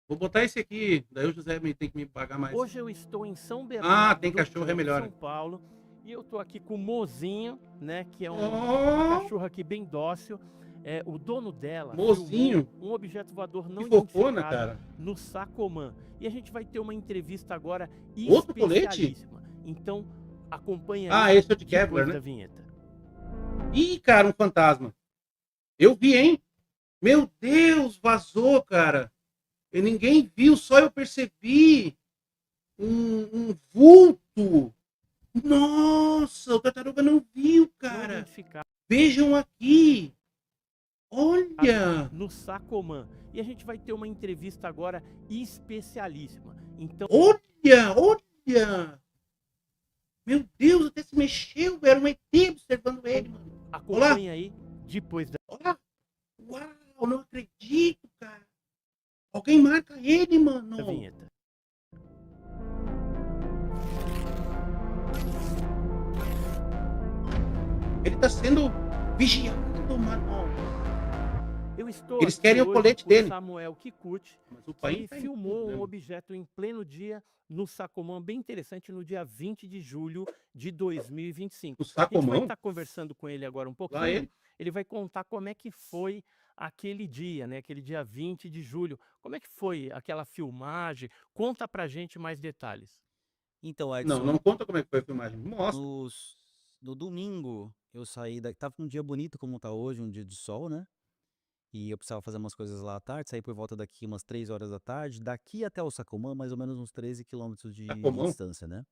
Vou botar esse aqui, daí o José tem que me pagar mais. Hoje eu estou em São Ah, Bernardo tem do cachorro, é Campo, melhor. São Paulo, e eu tô aqui com o Mozinho, né, que é uma Oh, cachorra aqui bem dócil. O dono dela Mozinho. filmou um objeto voador Que não fofona, identificado cara. no Sacomã. E a gente vai ter uma entrevista agora Outro colete? especialíssima. Então, acompanha Ah, aí esse é o de Kevlar, depois né? da vinheta. Ih, cara, um fantasma. Eu vi, hein? Meu Deus, vazou, cara. E ninguém viu, só eu percebi. Um vulto. Nossa, o tartaruga não viu, Não cara. identificado Vejam aqui. Olha. no Sacomã. E a gente vai ter uma entrevista agora especialíssima. Então, Olha, olha. Meu Deus, até se mexeu. Era um ET observando ele, mano. acompanha aí depois da Olha. Uau, não acredito, cara. Alguém marca ele, mano. vinheta. Ele tá sendo vigiado, mano. Eu estou Eles aqui querem o hoje colete com dele. Samuel Kikuchi, Mas o pai que tá em filmou tudo, um né? objeto em pleno dia no Sacomã, bem interessante, no dia 20 de julho de 2025. O A gente vai Sacomão. estar conversando com ele agora um Lá pouquinho. ele. Ele vai contar como é que foi aquele dia, né? Aquele dia 20 de julho. Como é que foi aquela filmagem? Conta pra gente mais detalhes. Então, Não, Edson, não conta como é que foi a filmagem. Mostra. no domingo eu saí tava um dia bonito como tá hoje, um dia de sol, né? E eu precisava fazer umas coisas lá à tarde, saí por volta daqui umas 3 horas da tarde, daqui até o Sacomã, mais ou menos uns 13 quilômetros de Sacomão. distância, né?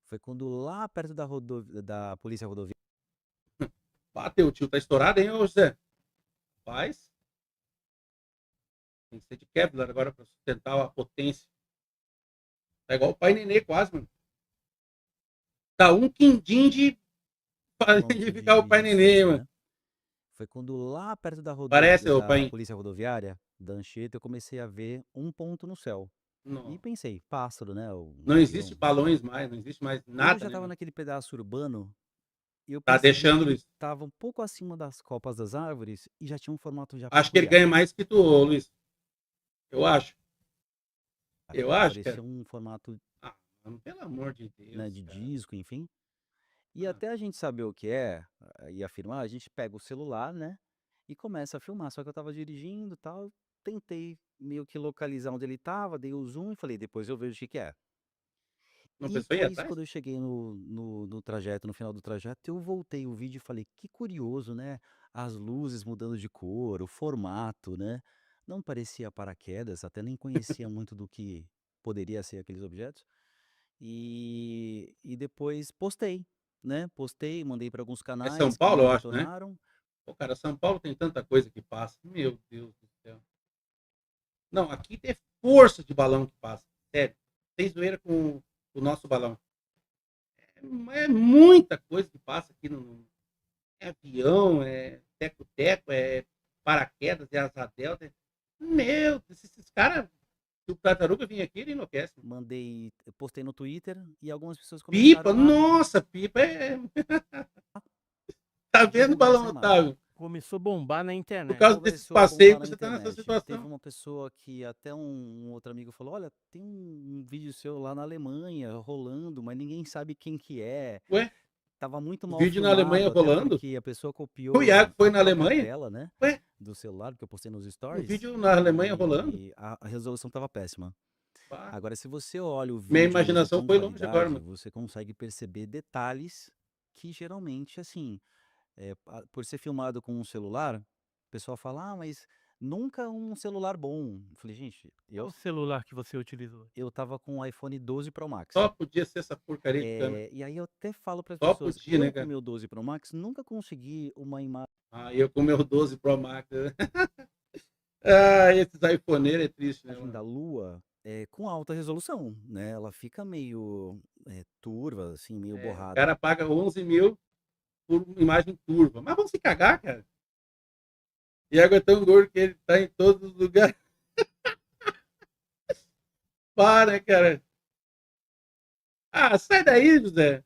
Foi quando lá perto da polícia rodoviária. Bateu, o tio tá estourado, hein, ô José? Faz. Tem que ser de Kevlar agora pra sustentar a potência. Tá igual o pai Nenê quase, mano. Tá um quindim de de ficar o pai Nenê, distância, mano. né? Foi quando lá perto Parece, ô da pai. polícia rodoviária, da Anchieta, eu comecei a ver um ponto no céu. E Não, pensei, pássaro, né? Um não existe avião. balões mais, não existe mais Quando eu nada, já né, estava mano? naquele pedaço urbano, eu Tá percebi deixando, que Luiz. estava um pouco acima das copas das árvores e já tinha um formato já Acho que ele peculiar. ganha mais que tu, ô, Luiz. Eu acho. Eu acho, Parecia cara. um formato, Ah, mano, pelo amor de né, Deus, de cara. disco, enfim. E Ah, até a gente saber o que é e afirmar, a gente pega o celular, né, e começa a filmar. Só que eu estava dirigindo, e tal, tentei meio que localizar onde ele estava, dei o zoom e falei, depois eu vejo o que que é. não E pensou em ir depois, atrás? quando eu cheguei no trajeto, no final do trajeto, eu voltei o vídeo e falei, que curioso, né? As luzes mudando de cor, o formato, né? Não parecia paraquedas, até nem conhecia muito do que poderia ser aqueles objetos. E depois postei, né? Postei, mandei para alguns É São canais que Paulo, me eu acho, né? retornaram. Pô, cara, São Paulo tem tanta coisa que passa. Meu Deus do céu. Não, aqui tem força de balão que passa. Sério. Tem zoeira com o nosso balão. É muita coisa que passa aqui no. É avião, é teco-teco, é paraquedas, é asa delta. Meu Deus, esses caras. Se o tartaruga vir aqui, ele enlouquece. Postei no Twitter e algumas pessoas Pipa, começaram a nossa, pipa é. Tá vendo, divulgar Balão essa imagem. Otávio? Começou a bombar na Por internet. causa desses Começou a bombar passeios na que você tá nessa internet. Teve situação. uma pessoa que até um outro amigo falou: Olha, tem um vídeo seu lá na Alemanha rolando, mas ninguém sabe quem que é. Ué, Tava muito o mal vídeo na Alemanha filmado, até rolando? porque a pessoa O Iago copiou foi a na própria Alemanha? tela, né, Ué, do celular, que eu postei nos um stories, vídeo na Alemanha rolando? e a resolução tava péssima. Pá. Agora, se você olha o Minha vídeo mesmo imaginação com foi longe agora, qualidade, mano. você consegue perceber detalhes que geralmente, assim, por ser filmado com um celular, o pessoal fala, ah, mas nunca um celular bom. Eu falei, gente, Qual o celular que você utilizou? eu tava com o iPhone 12 Pro Max. Só podia ser essa porcaria de câmera. E aí eu até falo para as Só pessoas, podia, né, eu com o cara? meu 12 Pro Max nunca consegui uma imagem Ah, eu com o meu 12 Pro Max. Ah, esses iPhoneiros é triste, né, da mano? Lua com alta resolução, né? Ela fica meio turva, assim, meio É, o borrada. cara paga 11 mil por imagem turva. Mas vamos se cagar, cara. Iago é tão gordo que ele tá em todos os lugares. Para, cara. Ah, sai daí, José.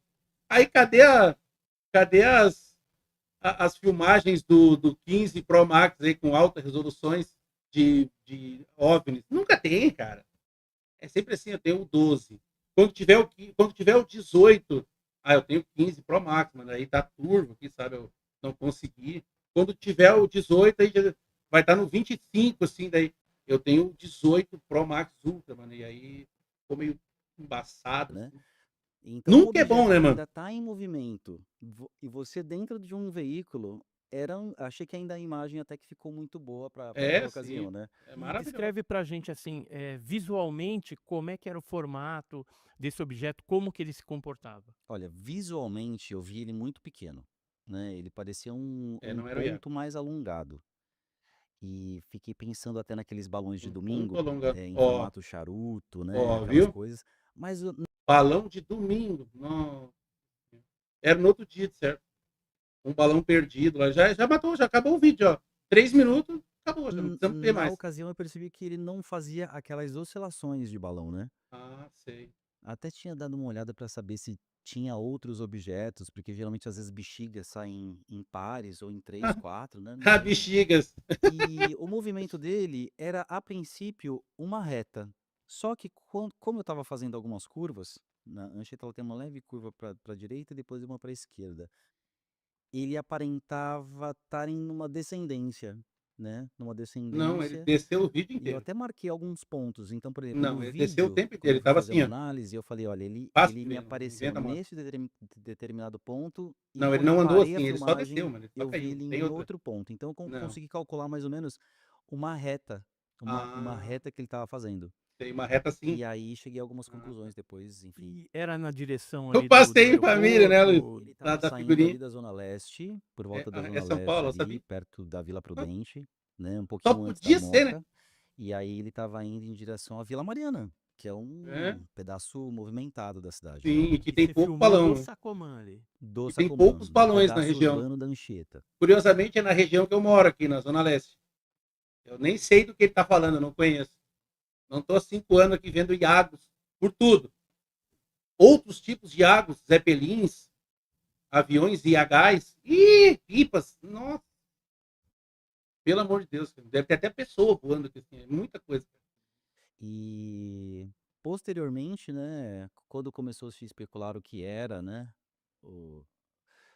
Aí cadê as filmagens do 15 Pro Max aí com altas resoluções de OVNIs. Nunca tem, cara. É sempre assim, eu tenho o 12. Quando tiver o 18, eu tenho 15 Pro Max, mano. Aí tá turvo aqui, sabe? Eu não consegui. Quando tiver o 18, aí já vai estar no 25, assim, daí eu tenho o 18 Pro Max Ultra, mano. E aí ficou meio embaçado, né? assim. Então, um Nunca é bom, objeto né, que mano? ainda está em movimento e você dentro de um veículo, achei que ainda a imagem até que ficou muito boa para aquela É, ocasião, sim. né? É E maravilhoso. descreve pra gente, assim, visualmente, como é que era o formato desse objeto, como que ele se comportava. Olha, visualmente eu vi ele muito pequeno, né? Ele parecia um Não era o Iago. ponto mais alongado. E fiquei pensando até naqueles balões de Um ponto domingo, alongado. em Ó, formato charuto, né? ó, Aquelas viu? coisas. Mas Balão de domingo. Nossa. Era no outro dia, certo? Um balão perdido lá. Já matou, já acabou o vídeo, ó. 3 minutos, acabou, já não precisamos ter na mais. ocasião eu percebi que ele não fazia aquelas oscilações de balão, né? Sei. Até tinha dado uma olhada para saber se tinha outros objetos, porque geralmente às vezes bexigas saem em pares ou em três, quatro, né? Não sei. Bexigas. E o movimento dele era, a princípio, uma reta. Só que como eu estava fazendo algumas curvas, na Anchieta ela tem uma leve curva para a direita e depois uma para a esquerda. Ele aparentava estar em uma descendência, né? Numa Não, ele descendência. desceu o vídeo E eu inteiro. até marquei alguns pontos. Então, por exemplo, no Não, ele desceu o vídeo, tempo quando inteiro. eu Ele fui tava fazer assim, uma ó. análise, eu falei, olha, ele Fácil me mesmo, não apareceu inventa moda. nesse determinado ponto, e Não, ele quando eu não andou parei a assim, ele só desceu, filmagem, mano. Ele só eu vi caiu. ele Não tem em outra. outro ponto. Então, eu Não. consegui calcular mais ou menos uma reta, uma Ah, reta que ele estava fazendo. tem uma reta assim. E aí cheguei a algumas Tá. conclusões depois, enfim. E era na direção Eu ali do passei em família, né, Luiz? aeroporto? Ele estava Da saindo ali figurinha. da Zona Leste, por volta da É Zona São Leste Paulo, eu ali, sabia. perto da Vila Só, Prudente, né? Um só pouquinho antes da podia ser, né? Moca. E aí ele estava indo em direção à Vila Mariana, que é É. um pedaço movimentado da cidade, né? Sim, e que E tem você pouco filmou do balão. Sacomã ali. Do E tem Sacomã, poucos do balões na pedaço região. urbano da Anchieta. Curiosamente, é na região que eu moro aqui, na Zona Leste. Eu nem sei do que ele tá falando, eu não conheço. Não tô há 5 anos aqui vendo Iagos por tudo. Outros tipos de Iagos, Zeppelins, aviões IHs e pipas. Nossa, pelo amor de Deus. Deve ter até pessoa voando aqui. Assim, é muita coisa. E posteriormente, né, quando começou a se especular o que era, né, o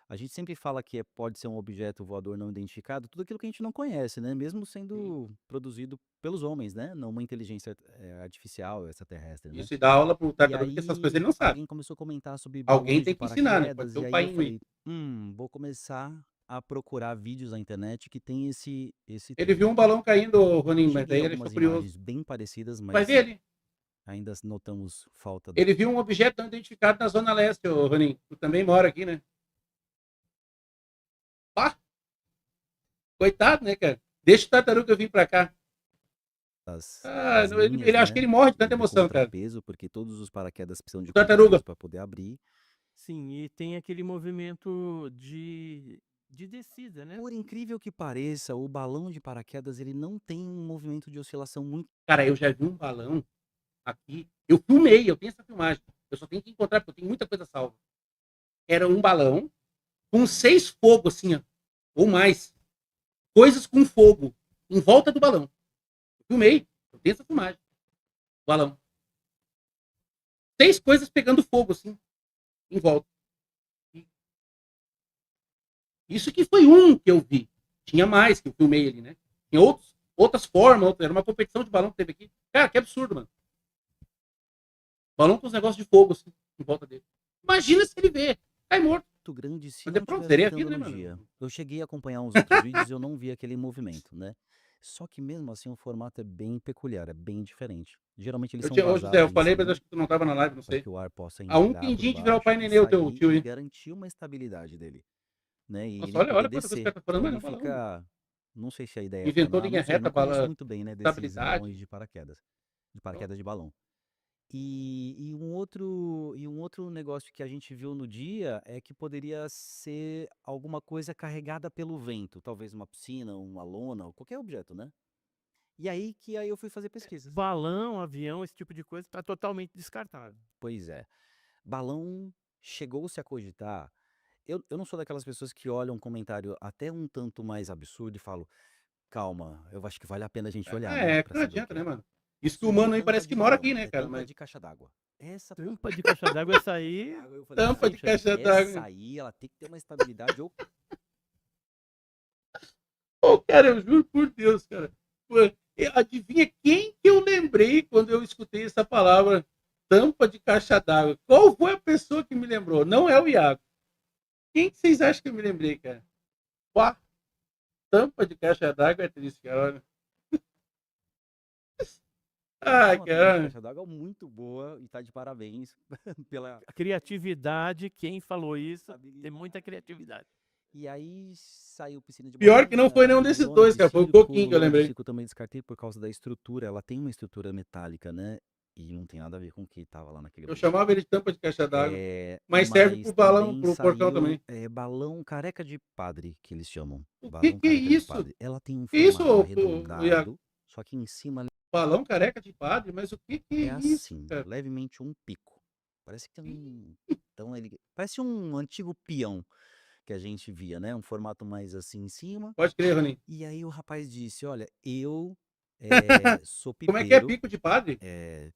a gente sempre fala que pode ser um objeto voador não identificado, tudo aquilo que a gente não conhece, né, mesmo Sim. sendo produzido pelos homens, né, não uma inteligência, artificial extraterrestre, né. Isso e dá aula pro E tartaruga, que essas coisas ele aí não sabe. alguém começou a comentar sobre Alguém balões de tem que ensinar, né? Pode paraquedas, ser e o aí eu pai aí. falei: vou começar a procurar vídeos na internet que tem esse Ele viu tema". um balão caindo, Ronin, mas Cheguei daí a ele achou algumas curioso. imagens bem parecidas, Vai ver mas ali. ainda notamos falta Ele viu um objeto não identificado na Zona Leste, ô Ronin. Tu também mora aqui, né? Pá, coitado, né, cara? Deixa o tartaruga vir pra cá. das Ele linhas, acho que né, ele morre de tanta do emoção, cara. contrapeso, porque todos os paraquedas precisam O de tartaruga. contrapeso para poder abrir. Sim, e tem aquele movimento de descida, né? Por incrível que pareça, o balão de paraquedas, ele não tem um movimento de oscilação muito. Cara, eu já vi um balão aqui. Eu filmei, eu tenho essa filmagem. Eu só tenho que encontrar, porque eu tenho muita coisa salva. Era um balão com 6 fogos, assim, ó, ou mais. Coisas com fogo em volta do balão. Eu filmei, eu tenho essa filmagem. Balão. 6 coisas pegando fogo, assim, em volta. Isso que foi um que eu vi. Tinha mais que eu filmei ali, né? Tinha outras formas, era uma competição de balão que teve aqui. Cara, que absurdo, mano. Balão com os negócios de fogo, assim, em volta dele. Imagina se ele vê. Cai morto. Muito grande se Mas é não pronto, tivesse seria a vida, né, tecnologia. mano? Eu cheguei a acompanhar uns outros vídeos e eu não vi aquele movimento, né? Só que mesmo assim o formato é bem peculiar, é bem diferente. Geralmente eles são Ô José, eu vazados em falei, mas cima acho que tu não tava na live, não para sei. que o ar possa A um entrar por quindim de virar o baixo pai e nenê, o teu sair tio e aí. garantir uma estabilidade dele, né? E Nossa, ele poder olha quanta coisa que o descer. cara tá falando, Então mas é ele um balão, mano. fica, não sei se a ideia é Inventou planar, linha não sei, eu reta, não conheço bala, muito bem, né, desses balões estabilidade. de paraquedas, de Ó, paraquedas de balão. E um outro negócio que a gente viu no dia é que poderia ser alguma coisa carregada pelo vento, talvez uma piscina, uma lona, ou qualquer objeto, né? E aí eu fui fazer pesquisas. Balão, avião, esse tipo de coisa está totalmente descartado. Pois é. Balão chegou-se a cogitar. Eu não sou daquelas pessoas que olham um comentário até um tanto mais absurdo e falam, calma, eu acho que vale a pena a gente olhar, né, É, que pra não saber o adianta, que né, é. mano? Isso que o Isso não é humano aí tampa parece que de mora balão, aqui, né, é cara? tampa Mas de caixa d'água. Essa Tampa de caixa d'água, essa aí, d'água, eu falei: tampa de poxa, caixa essa d'água. aí ela tem que ter uma estabilidade ou Pô, cara, eu juro por Deus, cara. Pô, adivinha quem que eu lembrei quando eu escutei essa palavra tampa de caixa d'água? Qual foi a pessoa que me lembrou? Não é o Iago. Quem que vocês acham que eu me lembrei, cara? Pá, tampa de caixa d'água é triste, cara. Olha. é Ai, uma tampa de cara. caixa d'água muito boa e tá de parabéns pela a criatividade, quem falou isso, tem habilidade. muita criatividade. E aí saiu piscina de Pior que não bolinha, foi nenhum desses lona dois, de cara. Foi o circo, Coquinho que eu lona de lembrei. circo eu também descartei por causa da estrutura, ela tem uma estrutura metálica, né, e não tem nada a ver com o que estava lá naquele Eu objeto. chamava ele de tampa de caixa d'água. Mas serve Mas pro balão, também pro porcão saiu, também. balão careca de padre, que eles chamam, O balão que é careca de isso? padre. Ela tem um Que isso, formato Iago? arredondado, só que em cima Balão careca de padre? Mas o que é é isso, assim, cara? levemente um pico. Parece que tem então ele parece um antigo peão que a gente via, né, um formato mais assim em cima. Pode crer, Roninho. E aí o rapaz disse: "Olha, eu, sou Como é que é pipeiro, pico de padre?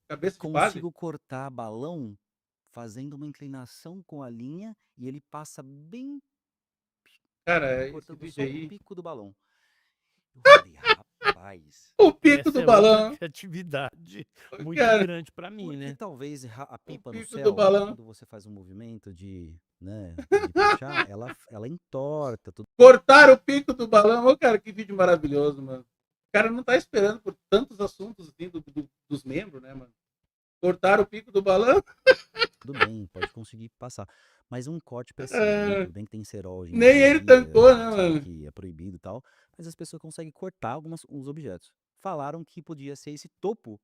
Cabeça de padre? consigo cortar balão fazendo uma inclinação com a linha e ele passa bem Cara, esse cortando vídeo só o aí. pico do balão". Eu falei: "Rapaz". O pico Essa do é outra balão. criatividade muito Cara, grande para mim, Porque né? talvez a o pipa no pico do céu, balão. quando você faz um movimento de, né, de puxar, ela entorta tudo. Cortaram o pico do balão. Ô, cara, que vídeo maravilhoso, mano. O cara não tá esperando por tantos assuntos assim, dos membros, né, mano? Cortaram o pico do balão. Tudo bem, pode conseguir passar. Mas um corte preciso, né? É, Tudo bem que tem cerol hoje em nem dia ele aí, tancou, a né, gente sabe mano? que é proibido e tal, mas as pessoas conseguem cortar uns objetos. Falaram que podia ser esse topo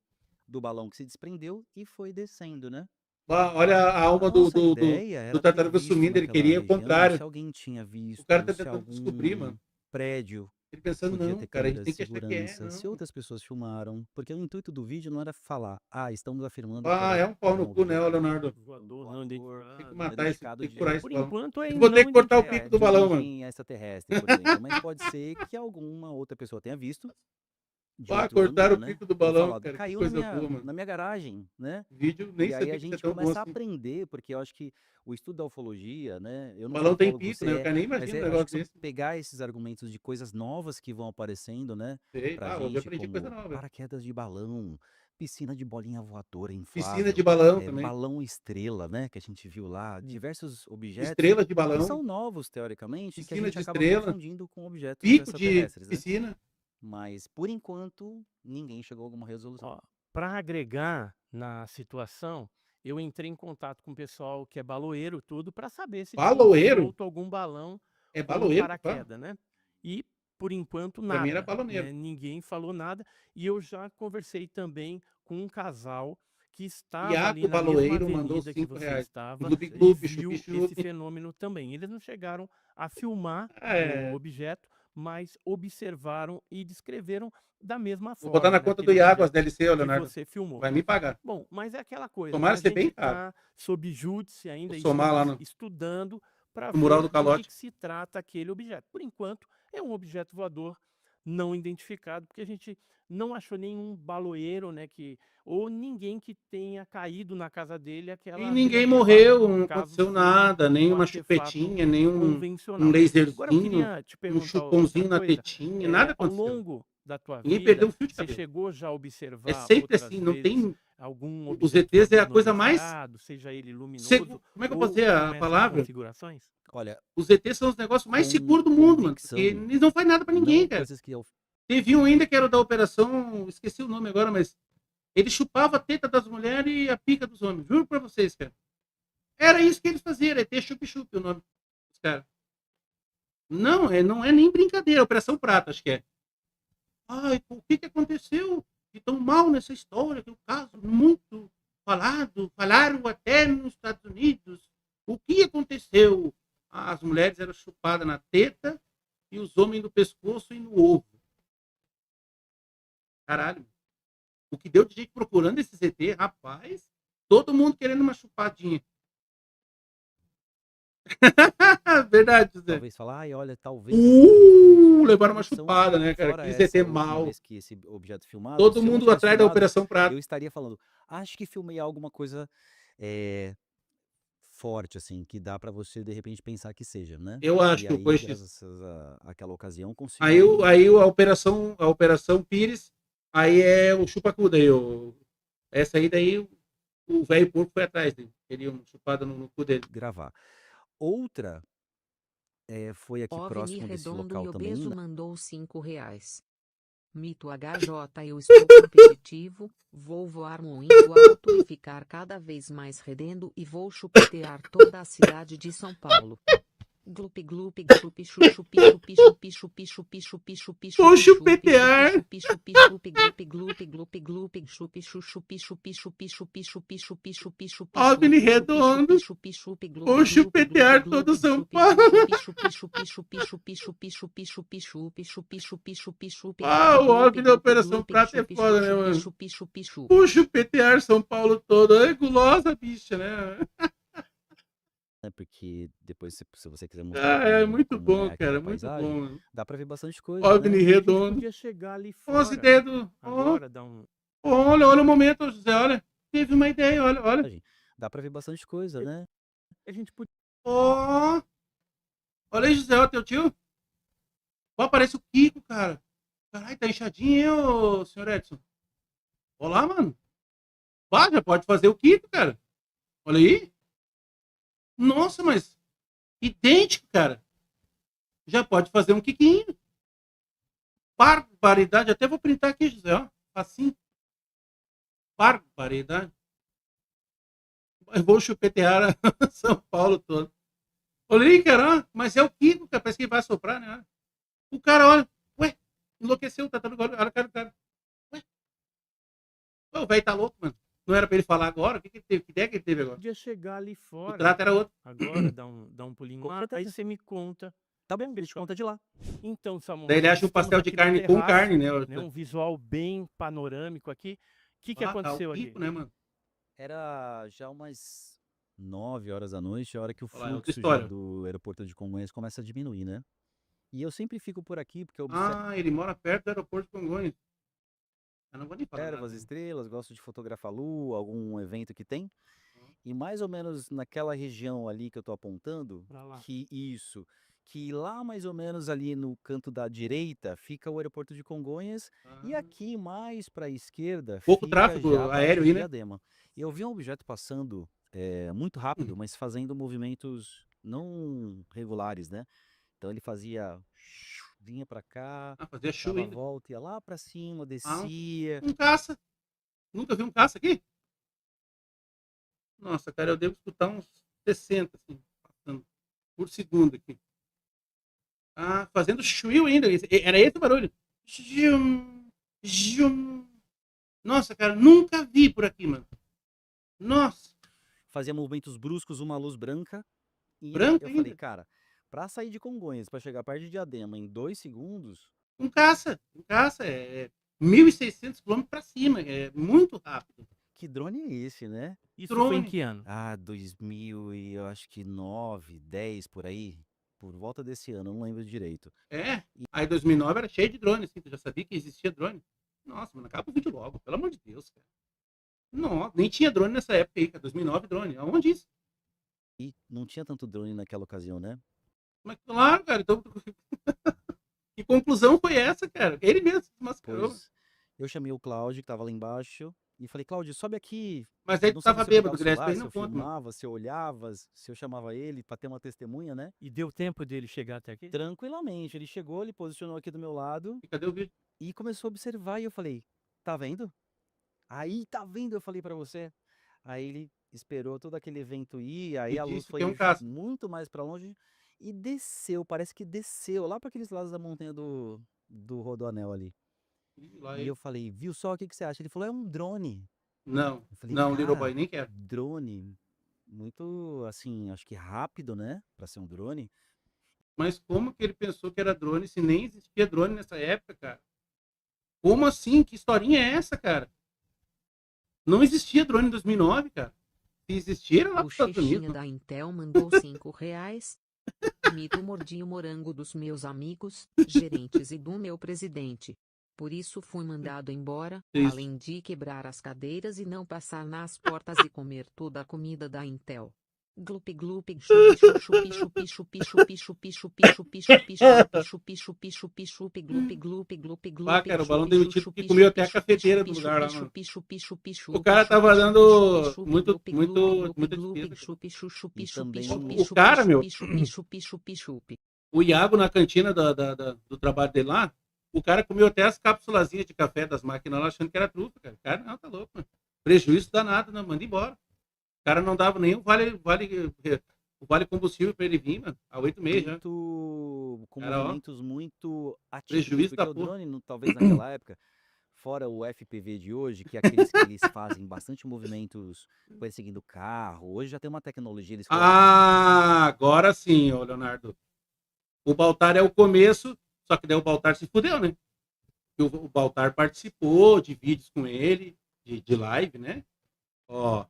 do balão que se desprendeu e foi descendo, né? Olha a A alma nossa ideia do era ter tartaruga visto sumindo. Ele naquela queria o região se contrário. alguém tinha O cara visto, tá se tentando descobrir, algum mano. prédio Ele pensando, podia não, ter cara, a gente câmeras de tem que achar que é, segurança, se não. outras pessoas filmaram, porque o intuito do vídeo não era falar, estamos afirmando que Ah, é um pau era no um cu, né, ô, objeto Leonardo? Voador não voador Tem que identificado. não matar esse, identificado tem que curar esse Por balão. enquanto é Eu vou ter não que cortar o identificado. pico do de balão, mano. origem extraterrestre, por exemplo, mas pode ser que alguma outra pessoa tenha visto de Ah, outro cortaram ângulo, o né? pico do E balão, falado, cara. Que caiu coisa boa, mano. na minha garagem, né? Vídeo, nem E aí sabia a que ia ser gente tão bom começa a assim. aprender, porque eu acho que o estudo da ufologia, né? Eu O não sou balão tem ufólogo, pico, você né? O é, cara nem mas imagina um acho negócio que são desse. pegar esses argumentos de coisas novas que vão aparecendo, né? Sei. Pra Ah, hoje eu gente, aprendi coisa como nova. paraquedas de balão, piscina de bolinha voadora Piscina de inflável, balão também. balão estrela, né? Que a gente viu lá, diversos objetos Estrela de que balão. são novos, teoricamente, que a Piscina gente de acaba estrela. confundindo com objetos Pico de extraterrestres, né? piscina. Mas, por enquanto, ninguém chegou a alguma resolução. Para agregar na situação, eu entrei em contato com o pessoal que é baloeiro, tudo, para saber se tinha Baloeiro? solto algum balão É com baloeiro que fala? paraquedas, né? E, por enquanto, Pra mim era nada, baloneiro. né? Ninguém falou nada. E eu já conversei também com um casal que estava ali Iago na mesma Baloeiro mandou avenida que você R$ 5. estava Glubi e glubi, chupi viu esse chupi. fenômeno também. Eles não chegaram a filmar Ah, o é. objeto, mas observaram e descreveram da mesma Vou botar forma, na né? conta do Aquele Iago as objeto DLC, ô que Leonardo. você filmou. Vai me pagar. Bom, mas é aquela coisa, né? Tomara A ser bem gente caro. está sob júdice ainda, Vou somar lá no estudando para mural do ver do calote. que se trata aquele objeto. Por enquanto, é um objeto voador não identificado, porque a gente não achou nenhum baloeiro, né, ou ninguém que tenha caído na casa dele E aquele ninguém artefato, morreu, não caso aconteceu for nada, nem um uma artefato chupetinha, nem um convencional. Agora eu laserzinho, queria te um perguntar outra chupãozinho na coisa. tetinha, nada Ao aconteceu. longo da tua Ninguém perdeu vida, um fio de você cabelo. chegou já a É observar sempre outras assim, não vezes tem. algum Os objeto ETs é a voador não coisa mais. identificado, seja ele luminoso Como é que eu posso ou dizer com a essas palavra? configurações? Olha, Os ETs são os negócios mais com seguros do mundo, mano. Porque convicção, eles não fazem nada pra ninguém, não cara. coisas que eu Teve um ainda que era o da operação. Esqueci o nome agora, mas. Ele chupava a teta das mulheres e a pica dos homens. Juro pra vocês, cara. Era isso que eles faziam, ET chup-chup o nome dos caras. Não é nem brincadeira, Operação Prata, acho que é. Ai, o que aconteceu de tão mal nessa história? Que é um caso muito falaram até nos Estados Unidos. O que aconteceu? As mulheres eram chupadas na teta e os homens no pescoço e no ovo. Caralho. O que deu de gente procurando esse ZT, rapaz, todo mundo querendo uma chupadinha. Verdade, José. Talvez falar, ai, olha, talvez Levaram uma são chupada, né, cara? fora Aquele essa ZT última mal. vez que esse objeto filmado, Todo se eu não mundo tivesse atrás da filmado, Operação Prato. eu estaria falando, acho que filmei alguma coisa forte, assim, que dá pra você, de repente, pensar que seja, né? Eu acho E que o aí, Coix. graças àquela ocasião, Aí, consegui. aí a Operação Pires, aí é o chupacu, daí essa aí daí o velho porco foi atrás dele. Queria uma chupada no cu dele. Gravar. Outra foi aqui OVNI próximo desse redondo local e também, obeso né? mandou R$ 5. Mito HJ, eu estou competitivo, vou voar muito alto e ficar cada vez mais redendo e vou chupetear toda a cidade de São Paulo. Glup glup glup chupi chupi chupi chupi chupi chupi chupi Vou chupi chupetear. chupi chupi chupi glup glup glup glup chupi chupi chupi chupi chupi chupi chupi chupi chupi OVNI redondo. chupi chupi glup Vou chupetear todo São Paulo. chupi chupi chupi chupi chupi chupi chupi chupi chupi chupi chupi chupi Ah, o OVNI da Operação Prato é foda, né, mano? chupi chupi chupi Vou chupetear São Paulo todo. É gulosa, bicha, né? Porque depois, se você quiser mostrar É como, muito como bom, é cara. aquela Muito paisagem, bom, mano. dá pra ver bastante coisa, OVNI né? A gente redondo. podia chegar ali Nossa, fora ideia do. agora, dar um. Olha o momento, José. Olha. Teve uma ideia, olha. Dá pra ver bastante coisa, né? A gente podia. Ó. Olha aí, José, ó, teu tio. Ó, parece o Kiko, cara. Caralho, tá inchadinho, hein, ô, senhor Edson? Olá, mano. Pá, já pode fazer o Kiko, cara. Olha aí. Nossa, mas idêntico, cara. Já pode fazer um Kikinho. Barbaridade. Até vou printar aqui, José, ó. Assim. Barbaridade. Eu vou chupetear São Paulo todo. Olha aí, cara, ó. Mas é o Kiko, cara. Parece que vai soprar, né? O cara, olha. Ué, enlouqueceu. Tá dando olha, cara. Ué. O velho tá louco, mano. Não era pra ele falar agora? O que ele teve? Que ideia que ele teve agora? Podia chegar ali O fora trato era outro. agora, dar um pulinho Com lá, certeza. aí você me conta. Tá bem, ele te conta de lá. Então, Samuel, Daí ele acha um estamos pastel de aqui no carne com terraço, carne, né? né? Um visual bem panorâmico aqui. O que Tá aconteceu o ali? Kiko, né, mano? Era já umas 9 horas da noite, a hora que o Olha lá, é outra fluxo história. do aeroporto de Congonhas começa a diminuir, né? E eu sempre fico por aqui porque eu observo Ah, ele mora perto do aeroporto de Congonhas. Eu não vou nem falar as nada. estrelas, gosto de fotografar a lua, algum evento que tem. E mais ou menos naquela região ali que eu tô apontando, Pra lá. que lá mais ou menos ali no canto da direita fica o aeroporto de Congonhas e Ah. aqui mais para a esquerda Pouco fica tráfego já a parte aéreo de aí, né? Diadema. E eu vi um objeto passando muito rápido, mas fazendo movimentos não regulares, né? Então ele vinha para cá, Ah, fazia show dava a ainda. volta, ia lá para cima, Ah, descia. um caça. Nunca vi um caça aqui? Nossa, cara, eu devo escutar uns 60, assim, passando por segundo aqui. Ah, fazendo chuiu ainda. Era esse o barulho? Jum, jum. Nossa, cara, nunca vi por aqui, mano. Nossa. Fazia movimentos bruscos, uma luz branca. E Branca eu ainda? falei, cara, pra sair de Congonhas, pra chegar perto de Diadema em 2 segundos, Um caça. É 1.600 km pra cima. É muito rápido. que drone é esse, né? Isso foi em Drone. que ano? Ah, 2000 e eu acho que 9, 10 por aí. Por volta desse ano, eu não lembro direito. É. Aí 2009 era cheio de drone, assim. Tu já sabia que existia drone? Nossa, mano, acaba o vídeo logo. Pelo amor de Deus, cara. Não, nem tinha drone nessa época aí, cara. 2009 drone. Aonde isso? E não tinha tanto drone naquela ocasião, né? Mas claro, cara. Então, que conclusão foi essa, cara? Ele mesmo se mascarou. Pois eu chamei o Cláudio, que tava lá embaixo, e falei, Cláudio, sobe aqui. Mas aí Não tu sabia tava se eu pegava bêbado, o Grécia, celular, aí se não eu conta, mano. filmava, se eu olhava, se eu chamava ele pra ter uma testemunha, né? E deu tempo dele chegar até aqui? Tranquilamente. Ele chegou, ele posicionou aqui do meu lado E cadê o vídeo? e começou a observar. E eu falei, tá vendo? Aí, tá vendo? Eu falei pra você. Aí ele esperou todo aquele evento ir, aí E a luz disse que é um foi caça. muito mais pra longe e desceu, parece que desceu lá pra aqueles lados da montanha do Rodoanel ali. Ih, lá E ele. eu falei, viu só, o que que você acha? Ele falou, é um drone. Não, Eu falei, não, Little cara, Boy, nem quero. drone, muito, assim, acho que rápido, né? Pra ser um drone. Mas como que ele pensou que era drone se nem existia drone nessa época, cara? Como assim? Que historinha é essa, cara? Não existia drone em 2009, cara. Se existir, era lá pros Estados Bochechinha Unidos. da Intel mandou R$ 5. Mito mordi o morango dos meus amigos, gerentes e do meu presidente. Por isso fui mandado embora, Triste. além de quebrar as cadeiras e não passar nas portas e comer toda a comida da Intel. Glup glup chupi chupi chupi chupi chupi chupi chupi chupi chupi chupi chupi chupi chupi glup glup glup Ah, glup cara, o balão chupi demitido porque chupi comeu até a chupi cafeteira chupi do lugar lá, chupi mano. chupi chupi chupi O chupi cara tava chupi dando chupi chupi muita glup glup glup despesa, cara. glup chupi E chupi chupi também O chupi cara, meu, chupi chupi chupi chupi. o Iago na cantina do trabalho dele lá, o cara comeu até as cápsulazinhas de café das máquinas lá, achando que era trufa, cara. O cara, não, tá louco, mano. Prejuízo danado, não, manda embora. O cara não dava nem o vale combustível pra ele vir, mano, há 8 meses já. com Cara, ó, movimentos muito atípicos, prejuízo porque da o porra. drone, talvez naquela época, fora o FPV de hoje, que é aqueles que eles fazem bastante movimentos perseguindo carro, hoje já tem uma tecnologia, eles colocam Ah, agora sim, ô Leonardo. O Baltar é o começo, só que daí o Baltar se fudeu, né? O Baltar participou de vídeos com ele, de live, né? Ó,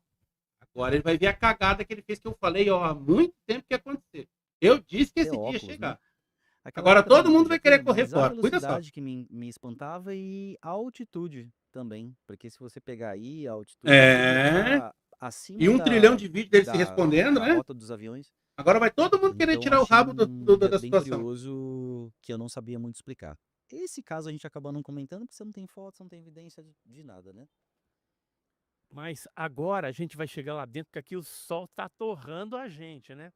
agora ele vai ver a cagada que ele fez, que eu falei, ó, há muito tempo que ia acontecer. Eu disse que ter esse dia ia óculos, né? chegar. Aquela Agora época todo mundo vai já querer tinha correr visar fora. Cuida só. velocidade que me espantava e a altitude também, porque se você pegar aí, a altitude É. tá E acima 1 trilhão de vídeos dele se respondendo, da né? rota dos aviões. Agora vai todo mundo querer Então tirar o achei rabo da bem situação. curioso que eu não sabia muito explicar. Esse caso a gente acaba não comentando porque você não tem foto, você não tem evidência de nada, né? Mas agora a gente vai chegar lá dentro, porque aqui o sol tá torrando a gente, né?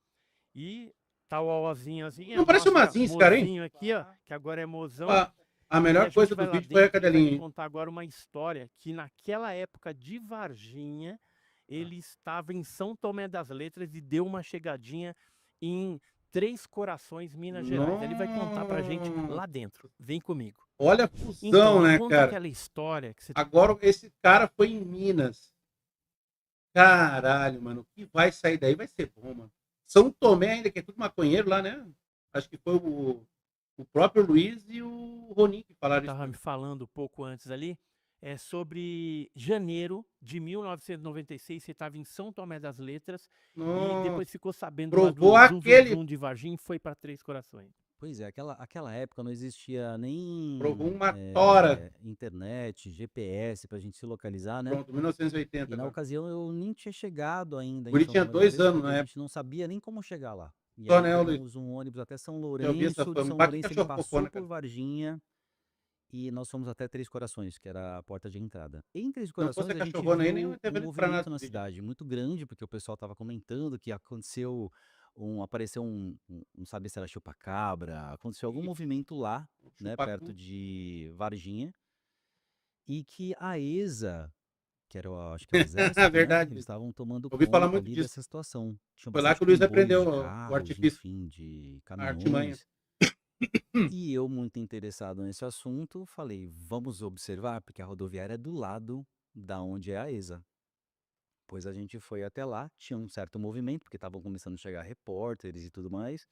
E tá o ozinho assim, Não parece o mostra Mazinho esse cara, hein? mozinho aqui, ó, que agora é mozão. A E a melhor gente coisa vai do lá vídeo foi a dentro e vai cadelinha, te hein? contar agora uma história que naquela época de Varginha, ele estava em São Tomé das Letras e deu uma chegadinha em Três Corações, Minas Gerais. Ele vai contar pra gente Nossa. lá dentro. Vem comigo. Olha a Então, fusão, me né, conta cara? aquela história que você Agora esse cara foi em Minas. Caralho, mano. O que vai sair daí vai ser bom, mano. São Tomé ainda, que é tudo maconheiro lá, né? Acho que foi o próprio Luiz e o Ronin que falaram isso. estava me falando um pouco antes ali, é sobre janeiro de 1996, você estava em São Tomé das Letras e Nossa, depois ficou sabendo lá do provou Zum Zum aquele. Zum de Varginha e foi para Três Corações. Pois é, aquela época não existia nem Provou uma tora. internet, GPS pra gente se localizar, né? Pronto, 1980 E na agora. ocasião eu nem tinha chegado ainda O em guri São tinha Tomé das 2 Letras, anos porque na a época. gente não sabia nem como chegar lá. E Só, aí né, Luiz? pegamos um ônibus até São Eu vi essa Lourenço, de fama. São Bate Lourenço ele cachorro passou fofona, por cara. Varginha e nós fomos até Três Corações, que era a porta de entrada. Em Três Não fosse Corações a a gente cachorrona aí, nem viu ia ter um valido pra nada movimento na esse vídeo. cidade muito grande, porque o pessoal tava comentando que apareceu não sabia se era chupa-cabra, aconteceu algum Ih, movimento lá, né, perto chupacu. de Varginha, e que a ESA, que era, acho que é o exército, né, Verdade, eles Luiz. estavam tomando Ouvi falar conta muito ali disso. dessa situação. Tinha Foi lá bastante que o Luiz comboios aprendeu de o carros, artifício, enfim, de a artimanha. caminhões. E eu, muito interessado nesse assunto, falei, vamos observar, porque a rodoviária é do lado da onde é a ESA. Pois a gente foi até lá, tinha um certo movimento, porque estavam começando a chegar repórteres e tudo mais.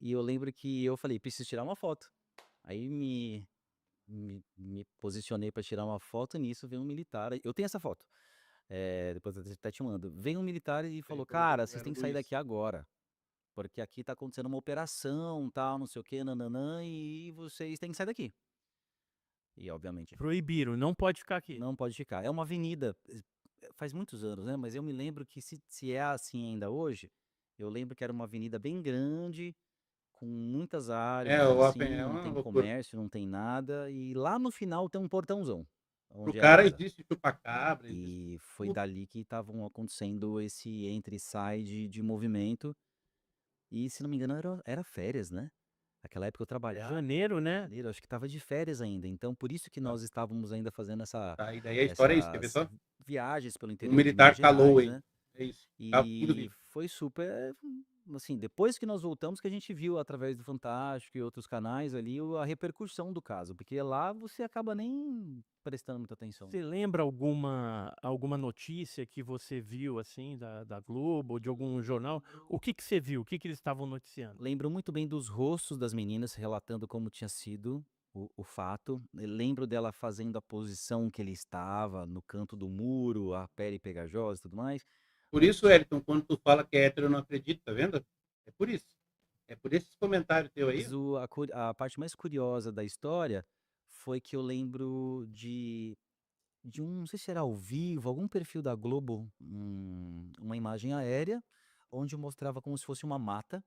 E eu lembro que eu falei, preciso tirar uma foto. Aí me posicionei para tirar uma foto, nisso veio um militar. Eu tenho essa foto. Depois eu até te mando. Veio um militar e falou, cara, vocês Era têm o que sair Luiz. daqui agora. Porque aqui tá acontecendo uma operação, tal, não sei o que, nananã, e vocês têm que sair daqui. E, obviamente, Proibiram, não pode ficar aqui. não pode ficar. É uma avenida, faz muitos anos, né? Mas eu me lembro que se é assim ainda hoje, eu lembro que era uma avenida bem grande, com muitas É, árvores, o Open assim, é não uma tem loucura. comércio, não tem nada. E lá no final tem um portãozão, Pro onde é a cara ESA. existe chupacabra, existe E foi tudo. dali que estavam acontecendo esse entra e sai de movimento. E, se não me engano, era férias, né? Naquela época eu trabalhava Janeiro, em né? janeiro, acho que estava de férias ainda. Então, por isso que nós estávamos ainda fazendo Tá, e daí a história é isso, quer ver essas só? viagens pelo Um interior de militar Minas calou, Gerais, hein? né? É isso. Tá tudo E vivo. foi super, assim, depois que nós voltamos que a gente viu através do Fantástico e outros canais ali a repercussão do caso, porque lá você acaba nem prestando muita atenção. Você lembra alguma notícia que você viu, assim, da Globo ou de algum jornal? O que você viu? O que eles estavam noticiando? Lembro muito bem dos rostos das meninas relatando como tinha sido o fato. Eu lembro dela fazendo a posição que ele estava, no canto do muro, a pele pegajosa e tudo mais. Por isso, Elton, quando tu fala que é hétero, eu não acredito, tá vendo? É por isso. É por esses comentários teu aí. Mas a parte mais curiosa da história foi que eu lembro de um, não sei se era ao vivo, algum perfil da Globo, uma imagem aérea, onde mostrava como se fosse uma mata,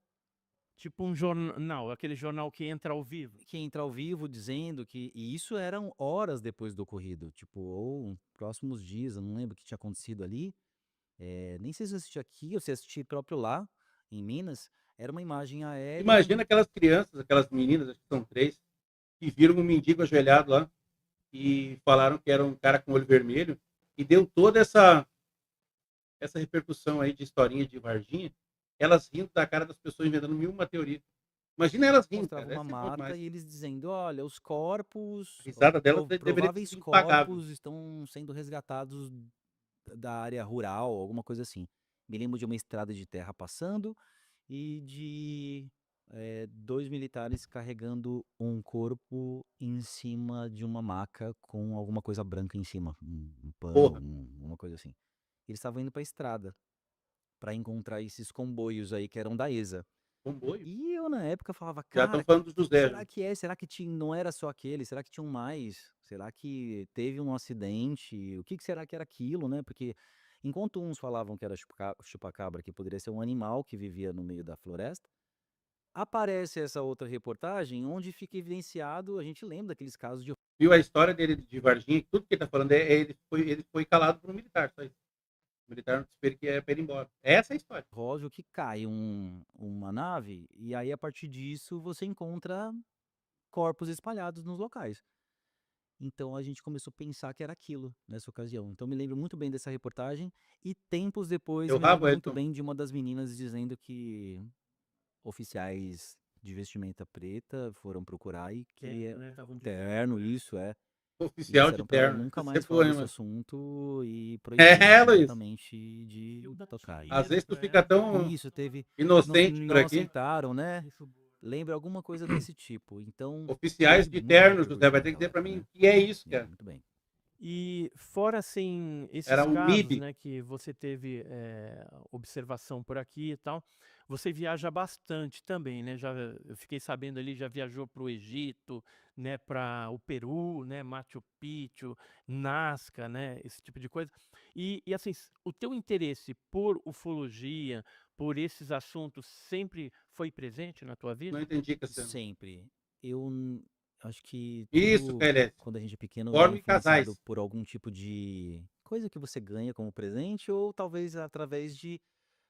Tipo um jornal, aquele jornal que entra ao vivo. que entra ao vivo dizendo que. E isso eram horas depois do ocorrido, tipo, ou próximos dias, eu não lembro o que tinha acontecido ali. Nem sei se eu assisti aqui ou se assisti próprio lá, em Minas. Era uma imagem aérea. Imagina aquelas crianças, aquelas meninas, acho que são 3, que viram um mendigo ajoelhado lá e falaram que era um cara com olho vermelho e deu toda essa repercussão aí de historinha de Varginha, elas rindo da cara das pessoas inventando mil uma teoria. Imagina elas rindo, Mostrava cara. uma Essa é bom mata demais. e eles dizendo: olha, os A corpos, risada delas deveria prováveis ser impagável. corpos estão sendo resgatados da área rural, alguma coisa assim. Me lembro de uma estrada de terra passando e de 2 militares carregando um corpo em cima de uma maca com alguma coisa branca em cima, um pano, Porra, uma coisa assim. Eles estavam indo para a estrada para encontrar esses comboios aí que eram da ESA. comboio. E eu, na época, falava, Já estão cara, falando do José. será que é? Será que tinha, não era só aquele? Será que tinham mais? Será que teve um acidente? O que que será que era aquilo, né? Porque enquanto uns falavam que era chupacabra, que poderia ser um animal que vivia no meio da floresta, aparece essa outra reportagem onde fica evidenciado, a gente lembra daqueles casos de Viu a história dele de Varginha, tudo que ele tá falando ele foi calado por um militar, só isso. O militar não espera que é para ele ir embora. Essa é a história. Roswell que cai uma nave e aí a partir disso você encontra corpos espalhados nos locais. Então a gente começou a pensar que era aquilo nessa ocasião. Então me lembro muito bem dessa reportagem e tempos depois Teu me rabo, lembro muito Elton. bem de uma das meninas dizendo que oficiais de vestimenta preta foram procurar e que é Estavam de terno, isso é. E Oficial de disseram pra ela terno. nunca Isso é mais falar bom, hein, desse mano? assunto e proibiram É, Luiz. completamente de Eu dar tocar. E Às dinheiro vezes tu pra fica ela. tão isso teve, inocente por não aqui. aceitaram, né? Lembra alguma coisa desse tipo. Então Oficiais teve de muita terno, José, vai repercussão ter que naquela dizer para época, mim né? o que é isso, Lembro cara. muito bem. E fora assim, Era esses um casos, MIB. né, que você teve observação por aqui e tal, você viaja bastante também, né? Já eu fiquei sabendo ali, já viajou para o Egito, né, para o Peru, né, Machu Picchu, Nazca, né, esse tipo de coisa. E assim, o teu interesse por ufologia, por esses assuntos, sempre foi presente na tua Não vida? entendi, Cassiano. Sempre. Eu acho que Isso, tudo, KLS. quando a gente é pequeno, é Forme influenciado casais. por algum tipo de coisa que você ganha como presente, ou talvez através de,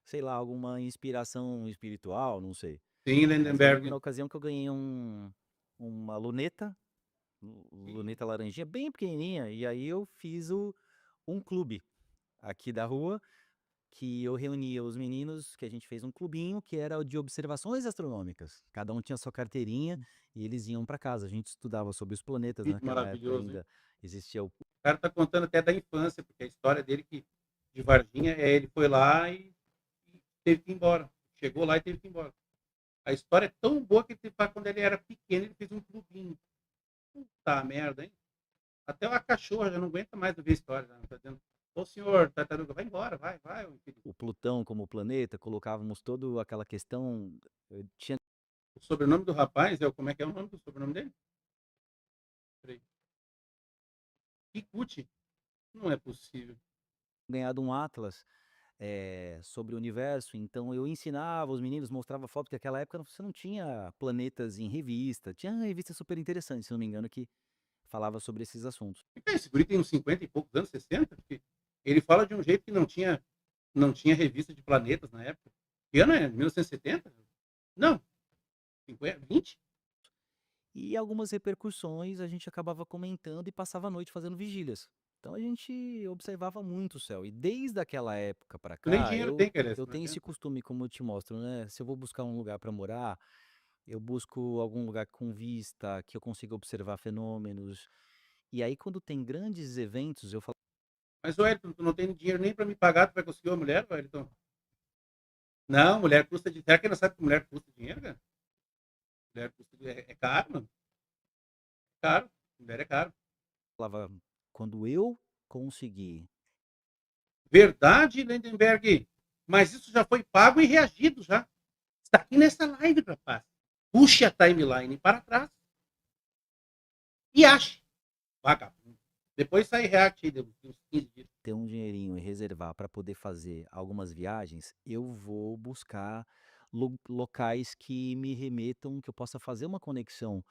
sei lá, alguma inspiração espiritual, não sei. Sim, Mas eu lembro na Lindenberg. ocasião que eu ganhei uma luneta, luneta laranjinha, bem pequenininha, e aí eu fiz um clube aqui da rua, que eu reunia os meninos, que a gente fez um clubinho que era o de observações astronômicas. Cada um tinha sua carteirinha e eles iam para casa. A gente estudava sobre os planetas, Vídeo naquela época maravilhoso, hein? ainda existia o O cara tá contando até da infância, porque a história dele de Varginha ele foi lá e teve que ir embora. Chegou lá e teve que ir embora. A história é tão boa que quando ele era pequeno, ele fez um clubinho. Puta merda, hein? Até a cachorra já não aguenta mais ouvir a história. Né? Tá dizendo, ô senhor, tartaruga, vai embora, vai, filho. o Plutão como planeta, colocávamos toda aquela questão. Tinha O sobrenome do rapaz como é que é o nome do sobrenome dele? Peraí. Kikuchi? Não é possível. ganhado um atlas sobre o universo, então eu ensinava os meninos, mostrava foto, porque naquela época você não tinha planetas em revista, tinha revistas super interessantes, se não me engano, que falava sobre esses assuntos. Esse guri tem uns 50 e poucos anos, 60, porque ele fala de um jeito que não tinha revista de planetas na época. Que ano é? 1970? Não, 50, 20? E algumas repercussões a gente acabava comentando e passava a noite fazendo vigílias. Então a gente observava muito o céu. E desde aquela época para Nem cá, dinheiro tem, cara. eu Não tenho esse adianta. costume, como eu te mostro, né? Se eu vou buscar um lugar para morar, eu busco algum lugar com vista, que eu consiga observar fenômenos. E aí, quando tem grandes eventos, eu falo, Mas, Wellington, tu não tem dinheiro nem para me pagar, tu vai conseguir uma mulher, Wellington? Não, mulher custa de. Será que não sabe que mulher custa dinheiro, cara? Mulher custa. É caro, mano. É caro. Mulher é caro. falava, quando eu conseguir Verdade, Lindenberg. Mas isso já foi pago e reagido já. Está aqui nessa live, rapaz. Puxe a timeline para trás e ache. Vagabundo. Depois sai react aí de uns 15 dias. Ter um dinheirinho e reservar para poder fazer algumas viagens, eu vou buscar locais que me remetam, que eu possa fazer uma conexão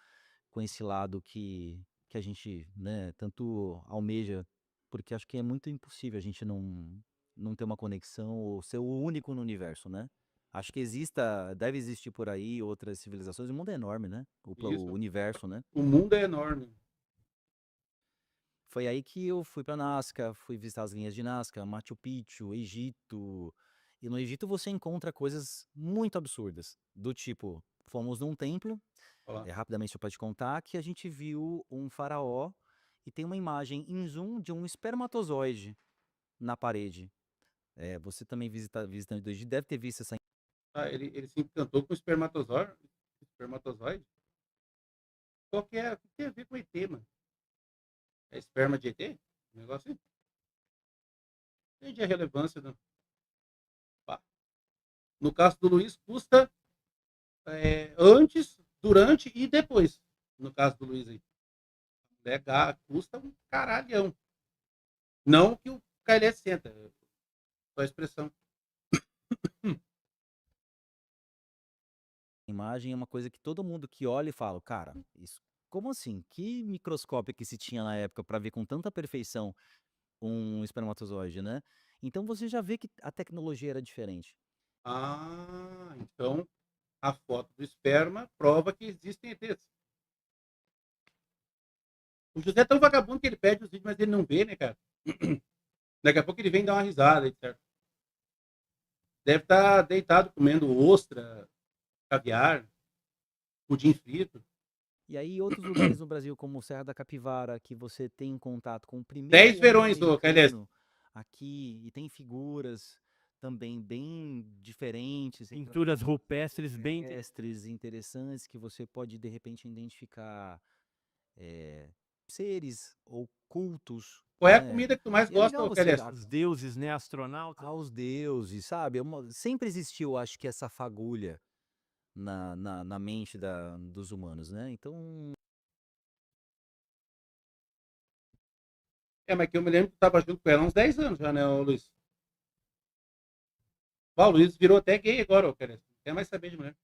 com esse lado que a gente, né, tanto almeja, porque acho que é muito impossível a gente não ter uma conexão ou ser o único no universo, né? Acho que deve existir por aí outras civilizações. O mundo é enorme, né? O Isso. universo, né? O mundo é enorme. Foi aí que eu fui para Nazca, fui visitar as linhas de Nazca, Machu Picchu, Egito. E no Egito você encontra coisas muito absurdas, do tipo, fomos num templo, Olha lá. rapidamente só para te contar, que a gente viu um faraó e tem uma imagem em zoom de um espermatozoide na parede. Você também visitando do Egito deve ter visto essa. Ah, ele se encantou com o espermatozoide. Espermatozoide? Qual que é? O que tem a ver com ET, mano? É esperma de ET? Um negócio assim? Entende a relevância do. Pá. No caso do Luiz, custa antes, durante e depois. No caso do Luiz aí. Custa um caralhão. Não que o KLS senta. Só a expressão. Imagem é uma coisa que todo mundo que olha e fala, cara, isso, como assim? Que microscópio que se tinha na época para ver com tanta perfeição um espermatozoide, né? Então você já vê que a tecnologia era diferente. Ah, então a foto do esperma prova que existem ETs. O José é tão vagabundo que ele pede os vídeos, mas ele não vê, né, cara? Daqui a pouco ele vem dar uma risada, certo? Deve estar deitado comendo ostra, caviar, pudim frito. E aí outros lugares no Brasil, como Serra da Capivara, que você tem contato com o 10 primeiro homem verões, ô KLS. americano aqui, e tem figuras também bem diferentes, Pinturas rupestres bem terrestres interessantes, que você pode de repente identificar seres ou cultos, Qual é a né? comida que tu mais E é gosta, legal ô você KLS? os deuses, né, astronautas. aos deuses, sabe? Sempre existiu, acho que, essa fagulha na mente dos humanos, né? Então, Mas que eu me lembro que tu tava junto com ela há uns 10 anos já, né, ô Luiz? O Luiz virou até gay agora, ô KLS. Não quer mais saber de mulher.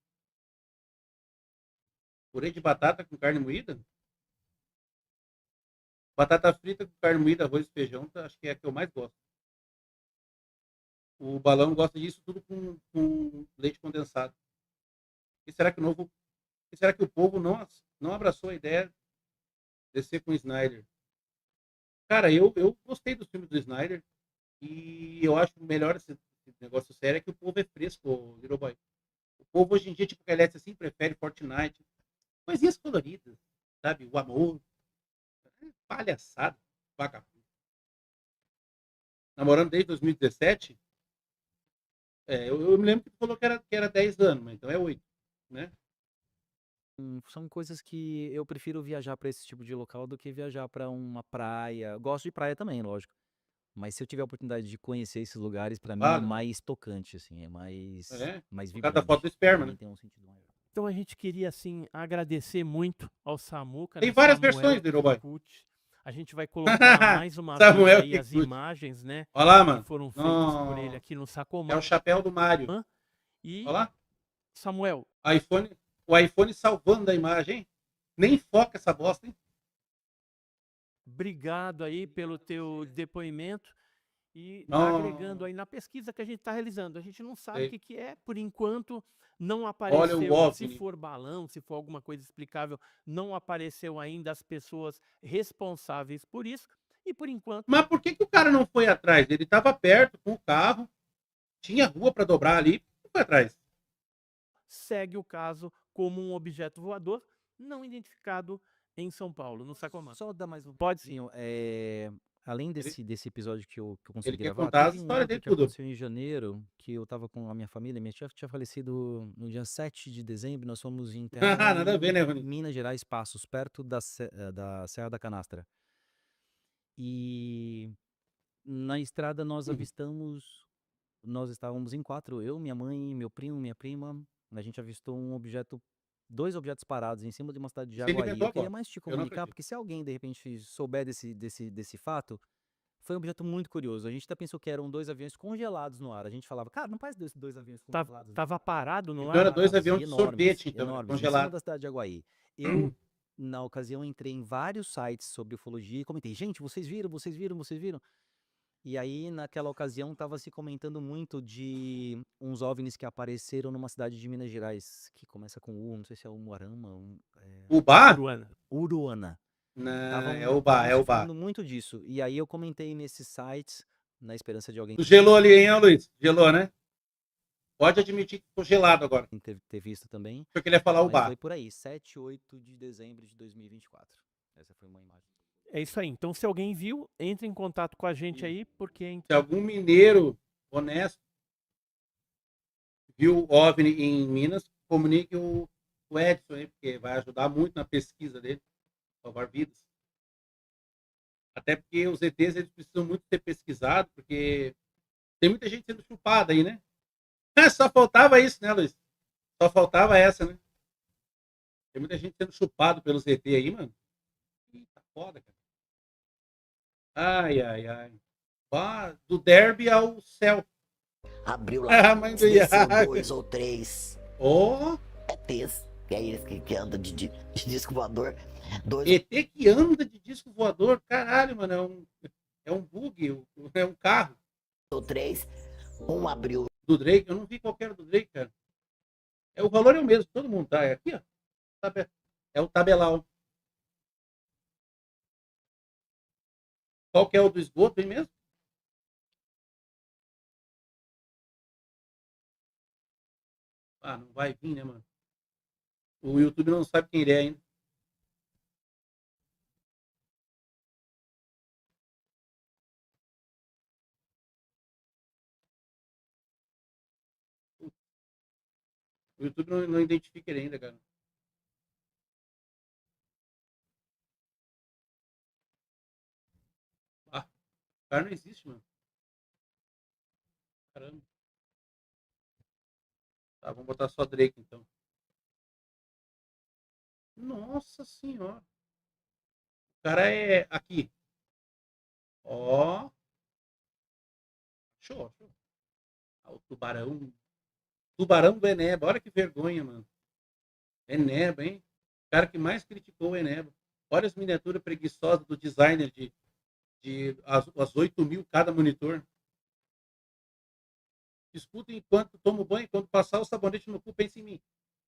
Purê de batata com carne moída? Batata frita com carne moída, arroz e feijão, acho que é a que eu mais gosto. O Balão gosta disso tudo com leite condensado. E será que o povo não abraçou a ideia de ser com o Snyder? Cara, eu gostei dos filmes do Snyder e eu acho melhor esse negócio sério é que o povo é fresco, Little Boy. O povo hoje em dia, tipo, que ele assim, prefere Fortnite. Coisinhas coloridas, sabe? O amor. Palhaçada, vagabundo. Namorando desde 2017, eu me lembro que tu falou que era 10 anos, mas então é 8, né? são coisas que eu prefiro viajar para esse tipo de local do que viajar para uma praia. Gosto de praia também, lógico. Mas se eu tiver a oportunidade de conhecer esses lugares, para mim é Vale. mais tocante, assim, é mais Por causa da foto do vibrante. esperma, Pra mim né? tem um sentido maior. Então a gente queria, assim, agradecer muito ao Samuca, Tem né, várias Samuel versões, Little Boy. Kikuchi. A gente vai colocar mais uma vez Samuel aí as Kikuchi. imagens, né, Olha lá, que mano. foram feitas por ele Nossa. aqui no É o Sacomã. chapéu do Mário. E, Olha lá. Samuel, O iPhone salvando a imagem, hein? Nem foca essa bosta, hein? obrigado aí pelo teu depoimento e Não. agregando aí na pesquisa que a gente está realizando. A gente não sabe o Sei. que é, por enquanto não Olha o apareceu, se OVNI. for balão, se for alguma coisa explicável, não apareceu ainda as pessoas responsáveis por isso. E por enquanto, Mas por que o cara não foi atrás? Ele estava perto com o carro, tinha rua para dobrar ali, não foi atrás. segue o caso como um objeto voador não identificado em São Paulo, no Sacomã. Só dar mais um Pode sim. pouquinho. Além desse episódio que eu Ele consegui quer gravar, contar as teve um histórias outro dele que tudo. aconteceu em janeiro, que eu tava com a minha família. Minha tia tinha falecido no dia 7 de dezembro. Nós fomos enterrar ela Nada a ver, né, em Rony? Minas Gerais, Passos, perto da Serra da Canastra. E Na estrada nós Uhum. avistamos, nós estávamos em 4, eu, minha mãe, meu primo, minha prima, a gente avistou 2 objetos parados em cima de uma cidade de Você Jaguari. inventou Eu queria agora. mais te Eu não comunicar, acredito. porque se alguém de repente souber desse fato, foi um objeto muito curioso. A gente até pensou que eram 2 aviões congelados no ar. A gente falava, cara, não faz 2 aviões congelados Tava parado no Então era ar? 2 parados aviões e de enormes, sorvete, então, era enormes, em cima congelado. da cidade de Jaguari. Eu, na ocasião, entrei em vários sites sobre ufologia e comentei, gente, vocês viram, vocês viram, vocês viram? E aí, naquela ocasião, estava se comentando muito de uns OVNIs que apareceram numa cidade de Minas Gerais, que começa com U, não sei se é Umuarama, Ubá? Uruana. Uruana. Não, é Estavam Ubá, é se Ubá. falando muito disso. E aí eu comentei nesses sites, na esperança de alguém Tu gelou ali, hein, Luiz? Gelou, né? Pode admitir que ficou gelado agora. ter visto também. Porque ele ia falar Mas Ubá. foi por aí, 7, 8 de dezembro de 2024. Essa foi uma imagem. É isso aí. Então, se alguém viu, entre em contato com a gente aí, porque Se algum mineiro honesto viu OVNI em Minas, comunique o Edson aí, porque vai ajudar muito na pesquisa dele, salvar vidas. Até porque os ETs eles precisam muito ser pesquisados, porque tem muita gente sendo chupada aí, né? Só faltava isso, né, Luiz? Só faltava essa, né? Tem muita gente sendo chupado pelos ET aí, mano. Eita, foda, cara. Ai, ai, ai. Do derby ao céu. Abriu lá, Ah, mãe do desceu Iago. 2 ou 3 Ó, ETs, que é eles que andam de disco voador. 2 ET que anda de disco voador. Caralho, mano. É um bug, é um carro ou 3, um abriu do Drake. Eu não vi qual que era do Drake, cara. O valor é o mesmo, todo mundo tá. É aqui, ó. É o tabelau. Qual que é o do esgoto, hein mesmo? Ah, não vai vir, né, mano? O YouTube não sabe quem ele é ainda. O YouTube não identifica ele ainda, cara. Ah, o cara não existe, mano. Caramba. Tá, vamos botar só Drake, então. Nossa senhora. O cara é aqui. Ó. Show. Ah, o tubarão. Tubarão do Eneba. Olha que vergonha, mano. Eneba, hein? O cara que mais criticou o Eneba. Olha as miniaturas preguiçosas do designer de as 8 mil cada monitor. Escutem enquanto tomo banho, quando passar o sabonete no cu, pense em mim.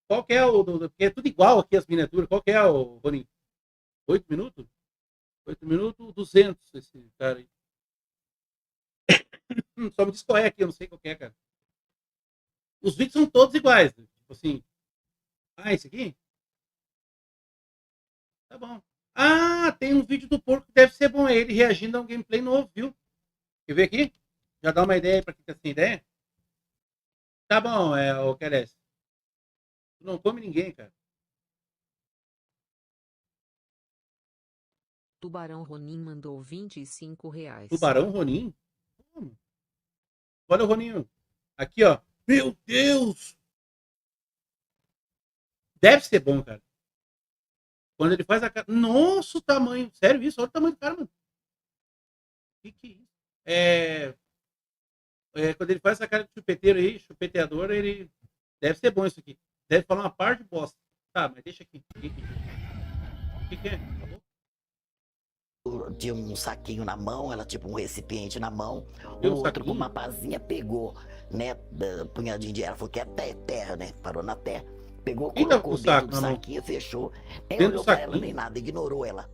Qual que é porque é tudo igual aqui as miniaturas. Qual que é o Roninho? 8 minutos? 8 minutos, 200 esse cara aí. Só me diz qual é aqui, eu não sei qual que é, cara. Os vídeos são todos iguais. Né? Tipo assim. Ah, esse aqui? Tá bom. Ah, tem um vídeo do porco que deve ser bom. É ele reagindo a um gameplay novo, viu? Quer ver aqui? Já dá uma ideia pra quem tá sem ideia? Tá bom, o Keres. Tu não come ninguém, cara. Tubarão Ronin mandou R$ 25. Tubarão Ronin? Olha o Roninho. Aqui, ó. Meu Deus! Deve ser bom, cara. Quando ele faz a cara. Nossa, o tamanho. Sério isso? Olha o tamanho do cara, mano. Que é isso? Quando ele faz essa cara de chupeteiro aí, chupeteador, ele. Deve ser bom isso aqui. Deve falar uma parte de bosta. Tá, mas deixa aqui. O que é? Acabou? tinha um saquinho na mão, ela tipo um recipiente na mão, Tem o um outro com saquinho? uma pazinha pegou, né, punhadinho de ela, falou que é terra, né, parou na terra, pegou, Quem tava com colocou o dentro saco do na mão? saquinho, fechou, nem Dentro do olhou pra ela saquinho? nem nada, ignorou ela.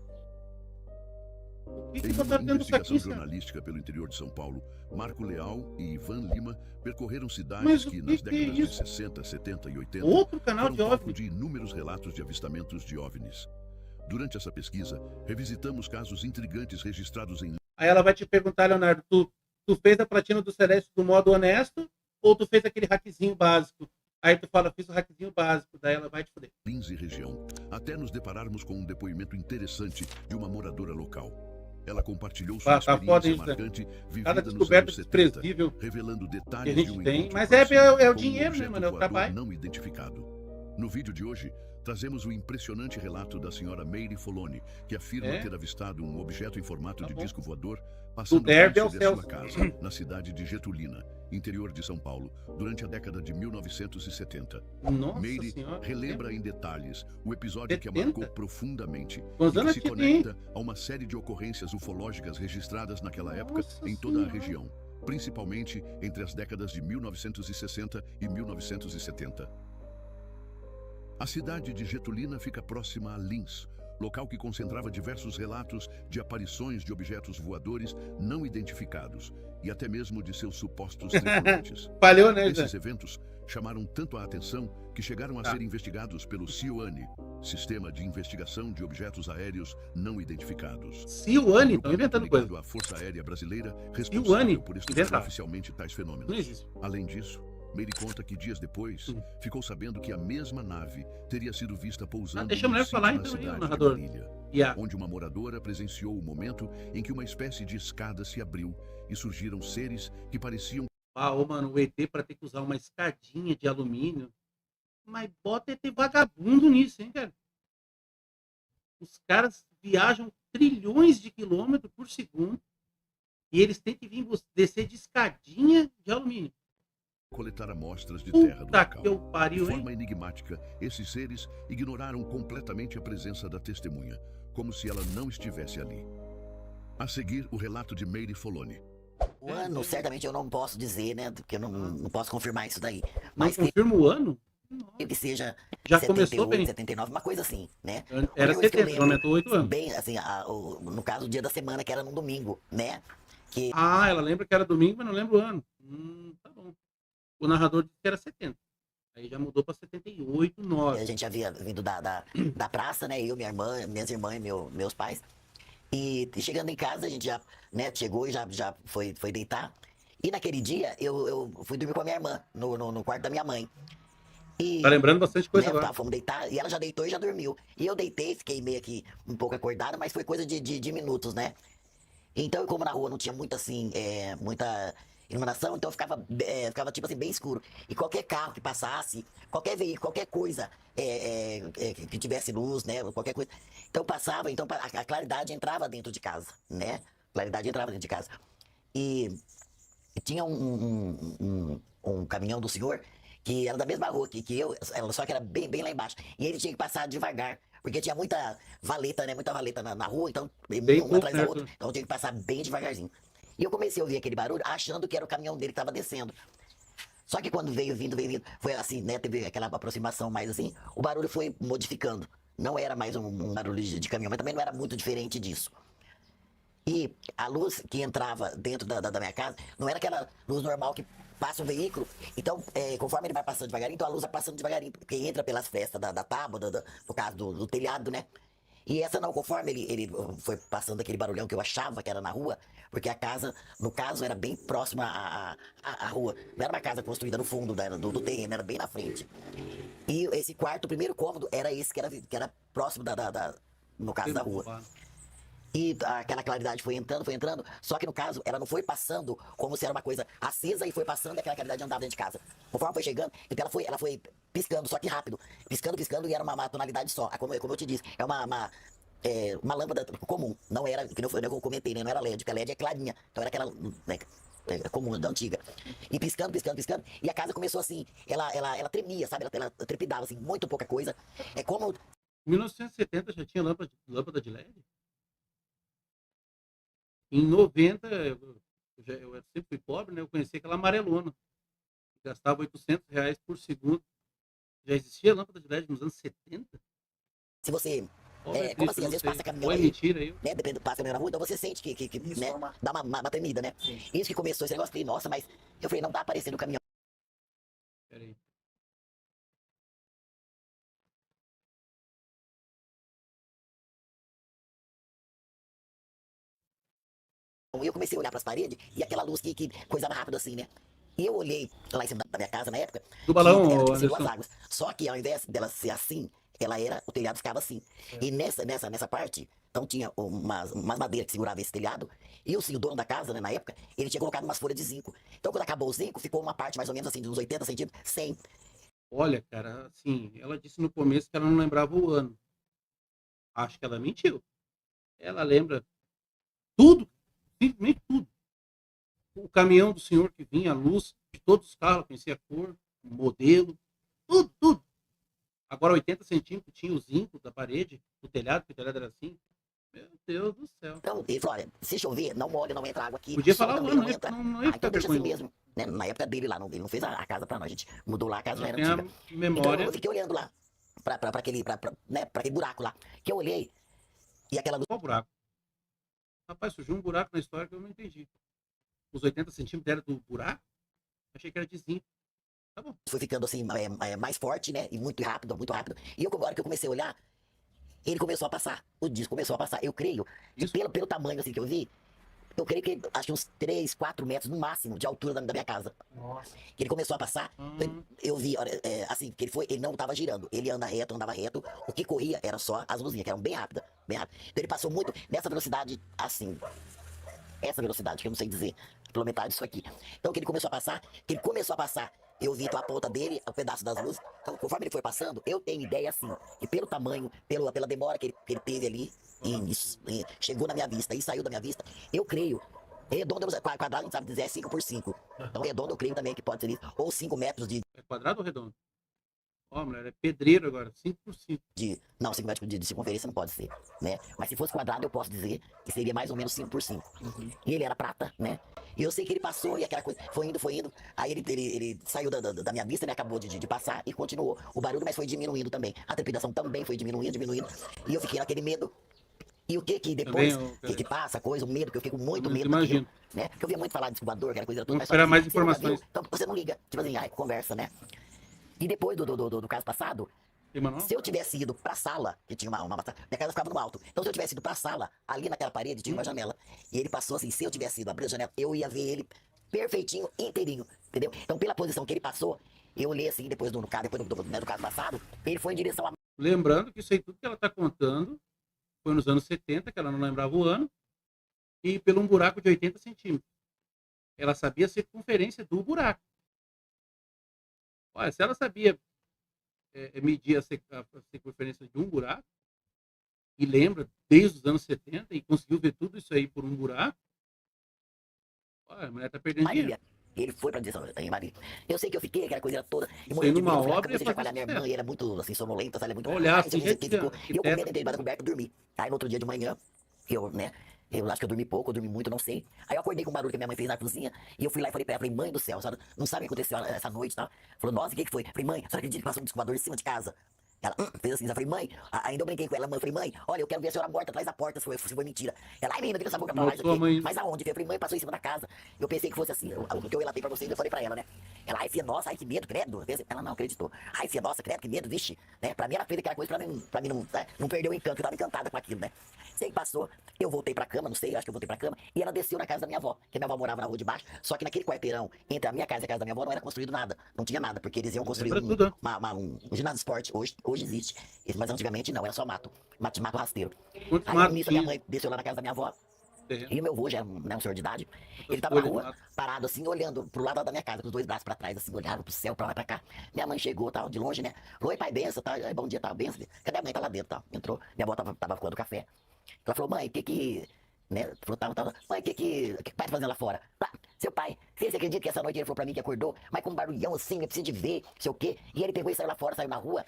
O que Em uma botaram dentro do investigação saquinho, cara? jornalística pelo interior de São Paulo, Marco Leal e Ivan Lima percorreram Mas cidades o que, que nas que é décadas de isso? 60, 70 e 80, Outro canal foram de palco OVNI. de inúmeros relatos de avistamentos de OVNIs. Durante essa pesquisa, revisitamos casos intrigantes registrados em Aí ela vai te perguntar, Leonardo, tu fez a platina do Celeste do modo honesto ou tu fez aquele hackzinho básico? Aí tu fala, fiz o hackzinho básico, daí ela vai te foder. Lins e região, até nos depararmos com um depoimento interessante de uma moradora local. Ela compartilhou sua Tá foda, experiência hein, José? marcante Cada vivida nos descoberta anos 70, desprezível revelando que a detalhes gente de um tem. encontro Mas próximo é o com um dinheiro, né, objeto mano? É o voador trabalho. não identificado. No vídeo de hoje, trazemos o impressionante relato da senhora Mary Foloni, que afirma É? ter avistado um objeto em formato Tá de bom. disco voador Do passando Derby ao perto de sua Celso. casa, na cidade de Getulina, interior de São Paulo, durante a década de 1970. Nossa Mary senhora. relembra em detalhes o episódio que a 70? marcou profundamente Quantos e anos que se tinha, hein? conecta a uma série de ocorrências ufológicas registradas naquela época Nossa em toda a Senhora. região, principalmente entre as décadas de 1960 e 1970. A cidade de Getulina fica próxima a Lins, local que concentrava diversos relatos de aparições de objetos voadores não identificados e até mesmo de seus supostos tripulantes. Falhou, né, Esses José? eventos chamaram tanto a atenção que chegaram a Tá. ser investigados pelo CIOANI, Sistema de Investigação de Objetos Aéreos Não Identificados. Ciuane, Um estão grupamento inventando ligado coisa. à Força Aérea Brasileira, Ciuane, responsável por estudar inventaram. oficialmente tais Não fenômenos. existe. Além disso, Mary conta que dias depois ficou sabendo que a mesma nave teria sido vista pousando deixa a mulher num sítio falar na então aí, o cidade de narrador. Marília, Yeah. onde uma moradora presenciou o momento em que uma espécie de escada se abriu e surgiram seres que pareciam Ah, ô, mano, o ET para ter que usar uma escadinha de alumínio. Mas bota ET vagabundo nisso, hein, cara? Os caras viajam trilhões de quilômetros por segundo e eles têm que vir descer de escadinha de alumínio. coletar amostras de terra do Puta local. que eu De pariu, hein? forma enigmática, esses seres ignoraram completamente a presença da testemunha, como se ela não estivesse ali. A seguir, o relato de Mary Foloni. O ano, certamente eu não posso dizer, né? Porque eu não posso confirmar isso daí. Não Mas confirma o ano? creio que seja Já 78, começou bem. 79, uma coisa assim, né? Era Outra coisa que eu 70, lembro, aumentou 8 anos. bem, assim, no caso, o dia da semana, que era num domingo, né? Que Ah, ela lembra que era domingo, mas não lembra o ano. Tá bom. O narrador disse que era 70. Aí já mudou para 78, a 9. gente havia vindo da praça, né? Eu, minha irmã, minhas irmãs e meus pais. E chegando em casa, a gente já, né, chegou e já foi deitar. E naquele dia, eu fui dormir com a minha irmã, no quarto da minha mãe. E, Tá lembrando bastante coisa né, agora. fomos deitar, e ela já deitou e já dormiu. E eu deitei, fiquei meio que um pouco acordada, mas foi coisa de minutos, né? Então, como na rua não tinha muita, assim, muita iluminação, então ficava tipo assim, bem escuro. E qualquer carro que passasse, qualquer veículo, qualquer coisa que tivesse luz, né? Qualquer coisa. Então passava, então a claridade entrava dentro de casa, né? Claridade entrava dentro de casa. E tinha um caminhão do senhor que era da mesma rua que eu, só que era bem lá embaixo. E ele tinha que passar devagar, porque tinha muita valeta, né? Muita valeta na rua, então Bem uma pouco, atrás da né? outra. Então eu tinha que passar bem devagarzinho. E eu comecei a ouvir aquele barulho, achando que era o caminhão dele que estava descendo. Só que quando veio vindo, foi assim, né? Teve aquela aproximação mais assim, o barulho foi modificando. Não era mais um barulho de caminhão, mas também não era muito diferente disso. E a luz que entrava dentro da minha casa não era aquela luz normal que passa o veículo. Então, conforme ele vai passando devagarinho, então a luz vai passando devagarinho, porque entra pelas frestas da tábua, por causa do telhado, né? E essa não, conforme ele foi passando aquele barulhão que eu achava que era na rua, porque a casa, no caso, era bem próxima à rua. Não era uma casa construída no fundo do terreno, era bem na frente. E esse quarto, o primeiro cômodo, era esse que era próximo no caso da rua. E aquela claridade foi entrando, só que no caso, ela não foi passando como se era uma coisa acesa e foi passando e aquela claridade andava dentro de casa. Conforme foi chegando, então ela foi piscando, só que rápido. Piscando e era uma tonalidade só. Como eu te disse, é uma lâmpada comum. Não era, que eu comentei, né? Não era LED, porque a LED é clarinha. Então era aquela, né, comum, da antiga. E piscando. E a casa começou assim, ela tremia, sabe? Ela trepidava, assim, muito pouca coisa. É como... Em 1970 já tinha lâmpada de LED? Em 90, eu sempre fui pobre, né? Eu conheci aquela amarelona. Gastava R$800 por segundo. Já existia lâmpada de LED nos anos 70? Se você... Olha como isso, assim? eu Às não vezes sei. passa caminhão Ou é aí, mentira aí. né? Depende, passa caminhão na rua, então você sente que né, dá uma tremida, né? Isso que começou esse negócio, eu falei, nossa, mas eu falei, não tá aparecendo o caminhão. Peraí. E eu comecei a olhar pras paredes e aquela luz que coisava rápido assim, né? E eu olhei lá em cima da minha casa na época, Do balão, que era tipo assim, Anderson. duas águas. Só que ao invés dela ser assim, o telhado ficava assim. E nessa parte, Então tinha umas madeiras que seguravam esse telhado. E o dono da casa, né, na época, ele tinha colocado umas folhas de zinco. Então quando acabou o zinco, ficou uma parte mais ou menos assim, de uns 80 centímetros, 100. Olha, cara, assim, ela disse no começo que ela não lembrava o ano. Acho que ela mentiu. Ela lembra tudo, simplesmente tudo. O caminhão do senhor que vinha, a luz de todos os carros, ela conhecia a cor, o modelo, tudo, tudo. Agora 80 centímetros tinha o zinco da parede, o telhado, porque o telhado era assim. Meu Deus do céu. Então, ele falou, olha, se chover, não molha, não entra água aqui. Podia sol falar o também ano, não né? entra. Não ia ficar Então deixa assim vergonhoso. mesmo. Né? Na época dele lá, ele não fez a casa pra nós, a gente mudou lá, a casa já Eu era tenho antiga. a Então memória. eu fiquei olhando lá, pra aquele buraco lá. Que eu olhei, e aquela luz Qual buraco? Rapaz, surgiu um buraco na história que eu não entendi. Os 80 centímetros era do buraco? Achei que era de zinco. Tá bom. foi ficando assim, mais forte, né? E muito rápido, muito rápido. E agora que eu comecei a olhar, ele começou a passar. O disco começou a passar. Eu creio, que Isso. pelo tamanho assim que eu vi, eu creio que acho que uns 3, 4 metros no máximo de altura da minha casa. Nossa. Que ele começou a passar, eu vi, olha, assim, que ele não estava girando. Ele andava reto. O que corria era só as luzinhas, que eram bem rápidas, bem rápido. Então ele passou muito nessa velocidade, assim, essa velocidade, que eu não sei dizer, pela metade disso aqui. Então que ele começou a passar, eu vi então, a ponta dele, o pedaço das luzes. Então, conforme ele foi passando, eu tenho ideia, assim, que pelo tamanho, pela demora que ele teve ali, chegou na minha vista e saiu da minha vista, eu creio. Redondo, quadrado, a gente sabe dizer, é 5 por 5. Então, redondo, eu creio também que pode ser isso. Ou 5 metros É quadrado ou redondo? Ó, mulher, é pedreiro agora, 5 por 5. Não, 5 metros de circunferência não pode ser, né? Mas se fosse quadrado, eu posso dizer que seria mais ou menos 5 por 5. E ele era prata, né? E eu sei que ele passou e aquela coisa foi indo. Aí ele saiu da minha vista, né? Acabou de passar e continuou. O barulho, mas foi diminuindo também. A trepidação também foi diminuindo. E eu fiquei naquele medo. E o que depois Também, que passa a coisa, o medo, que eu fiquei com muito medo imagino. daquilo, né? Porque eu via muito falar de descobridor, aquela coisa toda. Vamos mas esperar só que mais você nunca informações. viu, então você não liga. Tipo assim, aí conversa, né? E depois do caso passado, Tem manual? se eu tivesse ido pra sala, que tinha uma minha casa ficava no alto. Então se eu tivesse ido pra sala, ali naquela parede tinha uma janela. E ele passou assim, se eu tivesse ido abrir a janela, eu ia ver ele perfeitinho, inteirinho, entendeu? Então pela posição que ele passou, eu olhei assim, depois do caso passado, ele foi em direção a... Lembrando que isso aí tudo que ela está contando foi nos anos 70, que ela não lembrava o ano, e pelo um buraco de 80 centímetros. Ela sabia a circunferência do buraco. Olha, se ela sabia medir a circunferência de um buraco, e lembra desde os anos 70, e conseguiu ver tudo isso aí por um buraco, olha, a mulher está perdendo dinheiro. Marília. Ele foi pra direção em Marília. Eu sei que eu fiquei, aquela coisa toda. E Isso aí numa medo, obra ia de fazer chacoalhar minha irmã, sucesso. e era muito assim, sonolenta, sabe? Muito. Olhar Ai, assim, eu não sei o que gente, ficou. que E eu com medo teto. de debaixo da coberta dormir. Aí no outro dia de manhã, eu acho que eu dormi pouco, eu dormi muito, não sei. Aí eu acordei com um barulho que minha mãe fez na cozinha, e eu fui lá e falei pra ela, falei, mãe do céu, a senhora não sabe o que aconteceu essa noite, tá? Falou, nossa, o que foi? Falei, mãe, a senhora acredita que passou um descobridor em cima de casa? Ela fez assim, eu falei, mãe, ainda eu brinquei com ela, mãe, eu falei, mãe, olha, eu quero ver a senhora morta atrás da porta, se foi mentira. Ela, ai, menina, vira essa boca pra lá, isso Sua aqui. mãe. Mas aonde? Eu falei, mãe, passou em cima da casa. Eu pensei que fosse assim, o que eu relatei pra vocês, eu falei pra ela, né? Ela, ai, filha, nossa, ai, que medo, credo. Ela não acreditou. Ai, filha, nossa, credo, que medo, vixe. Né? Pra mim era feita aquela coisa pra mim não perder o encanto, eu tava encantada com aquilo, né? Sei que passou, eu voltei pra cama, não sei, acho que eu voltei pra cama, e ela desceu na casa da minha avó, que minha avó morava na rua de baixo, só que naquele quarteirão, entre a minha casa e a casa da minha avó, não era construído nada, não tinha nada, porque eles iam construir um ginásio de esporte, hoje existe, mas antigamente não, era só mato rasteiro. Quantos Aí matos nisso a minha tinha? mãe desceu lá na casa da minha avó, Terreno? e o meu avô já é um senhor de idade, ele Quantas tava na folhas de rua, mato? parado assim, olhando pro lado da minha casa, com os dois braços pra trás, assim, olhava pro céu, pra lá e pra cá. Minha mãe chegou, tal, de longe, né? Oi, pai, benção, tá? Bom dia, tá? Benção. Cadê a mãe? Tá lá dentro, tal. Entrou, minha avó tava coando café. Ela falou, mãe, né? Falou, mãe, o que o pai tá fazendo lá fora? Ah, seu pai, você acredita que essa noite ele falou pra mim que acordou, mas com um barulhão assim, eu preciso de ver, não sei o quê. E ele pegou e saiu lá fora, saiu na rua.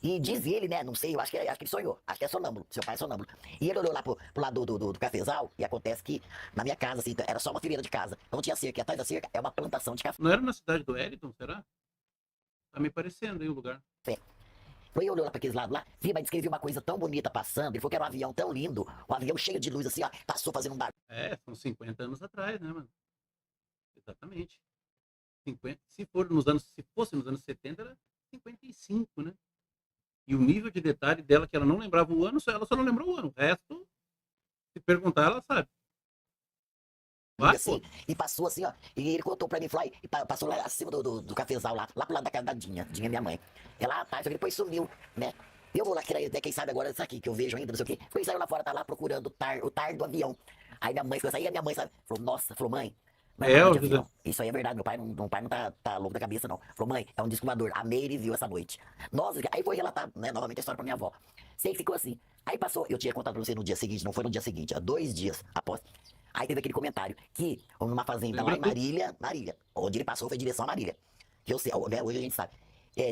E diz ele, né? Não sei, eu acho que ele sonhou. Acho que é sonâmbulo. Seu pai é sonâmbulo. E ele olhou lá pro lado do cafezal. E acontece que na minha casa, assim, era só uma fileira de casa. Não tinha cerca. E atrás da cerca é uma plantação de café. Não era na cidade do Wellington, será? Tá me parecendo aí o lugar. Foi olhou lá pra aqueles lados lá. Vi, mas disse que ele viu uma coisa tão bonita passando. Ele falou que era um avião tão lindo. Um avião cheio de luz, assim, ó. Passou fazendo um barulho. São 50 anos atrás, né, mano? Exatamente. 50, se fosse nos anos 70, era 55, né? E o nível de detalhe dela, que ela não lembrava o ano, ela só não lembrou o ano. O resto, se perguntar, ela sabe. Vai, Assim, e passou assim, ó. E ele contou pra mim, falou, e passou lá acima do cafezal, lá pro lado da casa da Dinha minha mãe. Ela, rapaz, só que depois sumiu, né? Eu vou lá, quem sabe agora isso aqui, que eu vejo ainda, não sei o quê. Foi, saiu lá fora, tá lá procurando o tar do avião. Aí minha mãe foi sair, a minha mãe sabe, falou, nossa, falou, mãe, não é É, nada ô de José. avião. Isso aí é verdade, meu pai não tá louco da cabeça, não. Falou, mãe, é um disco voador, a Meire viu essa noite. Nossa, aí foi relatar, né, novamente a história pra minha avó. Sei que ficou assim. Aí passou, eu tinha contado pra você no dia seguinte, não foi no dia seguinte, há 2 dias após. Aí teve aquele comentário que, numa fazenda lá Lembra em tudo? Marília, onde ele passou foi direção a Marília. Que eu sei, né, hoje a gente sabe.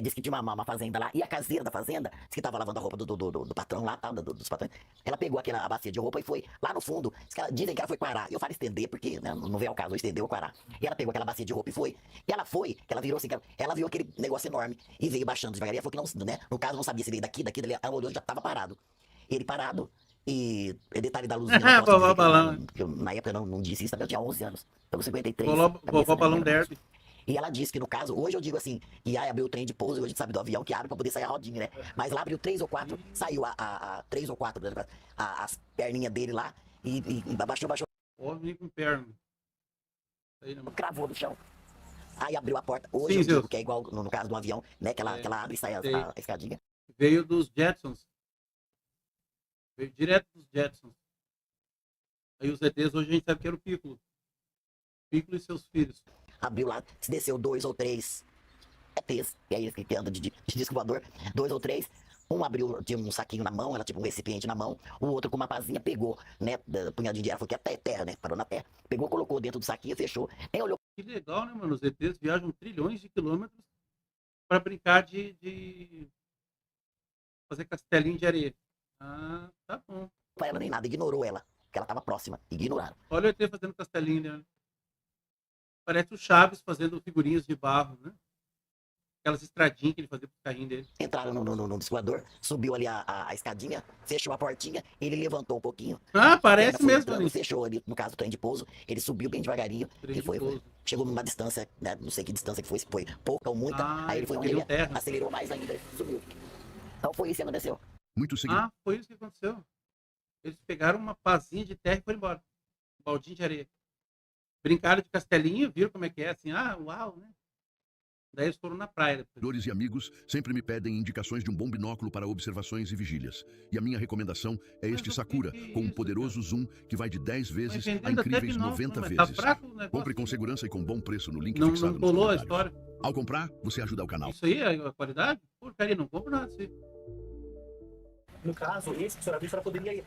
Disse que tinha uma fazenda lá, e a caseira da fazenda, disse que tava lavando a roupa do patrão lá, tal, dos patrões. Ela pegou a bacia de roupa e foi lá no fundo. Dizem que ela foi quarar. Eu falo estender, porque né, não veio ao caso, estendeu ou quarar. E ela pegou aquela bacia de roupa e foi. E ela foi, que ela virou assim, ela viu aquele negócio enorme e veio baixando devagarinho. Ela falou que não, né, no caso não sabia se veio daqui, dali. Ela olhou e já tava parado. Ele parado. E detalhe da luzinha, não posso Vovó dizer que Balão. na época eu não disse isso, também eu tinha 11 anos. Então 53. Vovó Balão Derby. E ela disse que, no caso, hoje eu digo assim, que abriu o trem de pouso, hoje a gente sabe do avião que abre pra poder sair a rodinha, né? Mas lá abriu 3 ou 4, saiu 3 ou 4, as perninhas dele lá, e baixou, Ó, menino com perna. Aí, né, mano? cravou no chão. Aí abriu a porta. Hoje Sim, eu digo Zeus. que é igual no caso do avião, né? Que ela abre e sai Sei. a escadinha. Veio dos Jetsons. Veio direto dos Jetsons. Aí os ETs hoje a gente sabe que era o Piccolo. Piccolo e seus filhos. Abriu lá, se desceu 2 ou 3 ETs, e aí que anda de disco voador, 2 ou 3. Um abriu, tinha um saquinho na mão, ela tinha um recipiente na mão. O outro com uma pazinha pegou, né? Punhadinho de dinheiro, falou que é terra, né? Parou na terra. Pegou, colocou dentro do saquinho, fechou. Nem olhou. Que legal, né, mano? Os ETs viajam trilhões de quilômetros para brincar de fazer castelinho de areia. Ah, tá bom. Pra ela nem nada, ignorou ela, porque ela tava próxima, ignoraram. Olha o ET fazendo castelinho, né? Parece o Chaves fazendo figurinhas de barro, né? Aquelas estradinhas que ele fazia pro carrinho dele. Entraram no discoador, subiu ali a escadinha, fechou a portinha, ele levantou um pouquinho. Ah, A parece perna foi mesmo, entrando, né? fechou ali, no caso, o trem de pouso, ele subiu bem devagarinho, Trem ele de foi, pouso. chegou numa distância, né, não sei que distância que foi, se foi pouca ou muita, Ah, aí ele foi onde pegou ele terra. acelerou mais ainda, subiu. Então foi isso que aconteceu. Muitos seguidores. Ah, foi isso que aconteceu. Eles pegaram uma pazinha de terra e foram embora. Um baldinho de areia. Brincaram de castelinho, viram como é que é, assim, ah, uau, né? Daí eles foram na praia. Seguidores e amigos sempre me pedem indicações de um bom binóculo para observações e vigílias. E a minha recomendação é este Mas o Sakura, que é com um isso, poderoso zoom que vai de 10 Mas vezes a vendendo até incríveis binóculo, 90 mas tá vezes. fraco o negócio. Compre com segurança e com bom preço no link Não, fixado não nos colou a comentários. história. Ao comprar, você ajuda o canal. Isso aí é a qualidade? Porcaria, não compro nada disso aí. No caso, esse que a senhora viu, a senhora poderia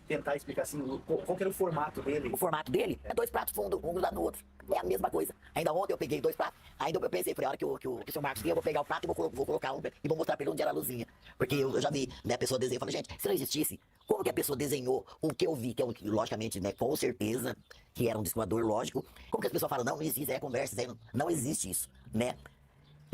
tentar explicar assim, qual que era o formato dele? O formato dele é 2 pratos fundos, um grudado no outro. É a mesma coisa. Ainda ontem eu peguei 2 pratos, ainda eu pensei, falei, a hora que o seu Marcos vinha, eu vou pegar o prato e vou colocar um e vou mostrar pra ele onde era a luzinha. Porque eu já vi, né, a pessoa desenha, eu falei, gente, se não existisse, como que a pessoa desenhou o que eu vi, que é logicamente, né, com certeza, que era um disco voador, lógico, como que as pessoas falam, não existe, é conversa, não existe isso, né?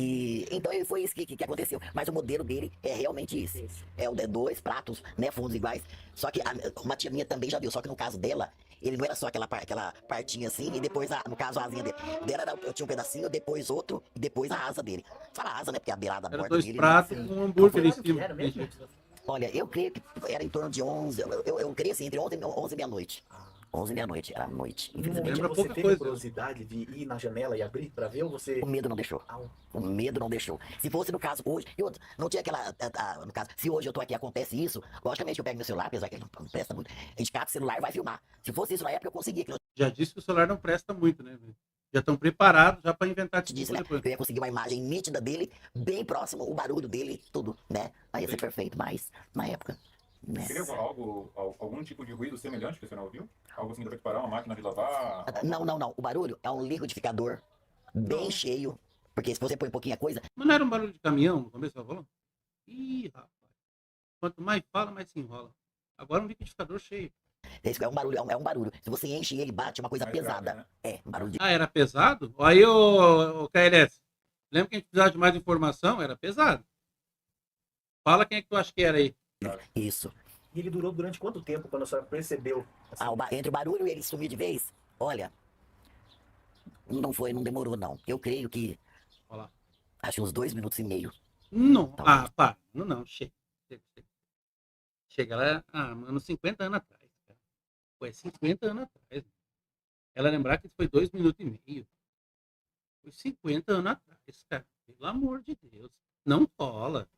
E então foi isso que aconteceu. Mas o modelo dele é realmente esse. É o de 2 pratos, né, fundos iguais. Só que uma tia minha também já viu, só que no caso dela, ele não era só aquela partinha assim, e depois, no caso, a asinha dele. Eu tinha um pedacinho, depois outro, e depois a asa dele. Fala asa, né, porque a beirada da Era borda 2 dele... pratos com um hambúrguer em Qual que cima. era mesmo? Olha, eu creio que era em torno de 11, eu creio assim, entre 11 e meia-noite. 11 e meia-noite, era noite, No infelizmente. momento Lembra você pouca teve coisa. curiosidade de ir na janela e abrir pra ver ou você... O medo não deixou. Ah, O medo não deixou. Se fosse no caso hoje, e outro, não tinha aquela. No caso, se hoje eu tô aqui e acontece isso, logicamente eu pego meu celular, apesar que ele não presta muito, a gente capta o celular e vai filmar. Se fosse isso na época, eu conseguia, que eu Já disse que o celular não presta muito, né? Velho? Já estão preparados já para inventar te disse, desculpa né? depois. Eu ia conseguir uma imagem nítida dele, bem próximo, o barulho dele, tudo, né? Aí ia ser perfeito, mas na época. Né? Seria algum tipo de ruído semelhante que você não ouviu? Algo assim para preparar uma máquina de lavar? Não. O barulho é um liquidificador bem cheio, porque se você põe pouquinha coisa, Mas não era um barulho de caminhão no começo, tá falando? Ih, rapaz. Quanto mais fala, mais se enrola. Agora é um liquidificador cheio. esse é um barulho, é um barulho. Se você enche ele, bate, é uma coisa Mais grave, pesada. né? É, um barulho de. Ah, era pesado? Aí, o KLS, lembra que a gente precisava de mais informação? Era pesado. Fala quem é que tu acha que era aí. Isso. E ele durou durante quanto tempo quando a senhora percebeu? Assim, Entre o barulho e ele sumir de vez, olha, não demorou não. Eu creio que, Olha lá. acho uns 2 minutos e meio. Não, Talvez. pá. Não, chega. Chega lá, mano, 50 anos atrás, cara. Foi 50 anos atrás. Ela lembrar que foi 2 minutos e meio. Foi 50 anos atrás, cara. Pelo amor de Deus. Não cola.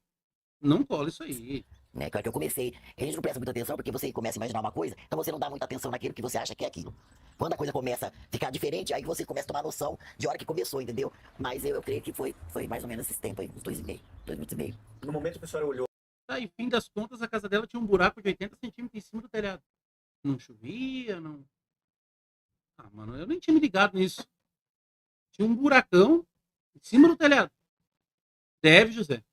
Não cola isso aí. Né? Que a hora que eu comecei, a gente não presta muita atenção porque você começa a imaginar uma coisa, então você não dá muita atenção naquilo que você acha que é aquilo. Quando a coisa começa a ficar diferente, aí você começa a tomar noção de hora que começou, entendeu? Mas eu creio que foi mais ou menos esse tempo aí, uns 2,5, 2 minutos e meio. No momento que a senhora olhou, Tá, e fim das contas, a casa dela tinha um buraco de 80 centímetros em cima do telhado. Não chovia, não. Ah, mano, eu nem tinha me ligado nisso. Tinha um buracão em cima do telhado. Deve, José.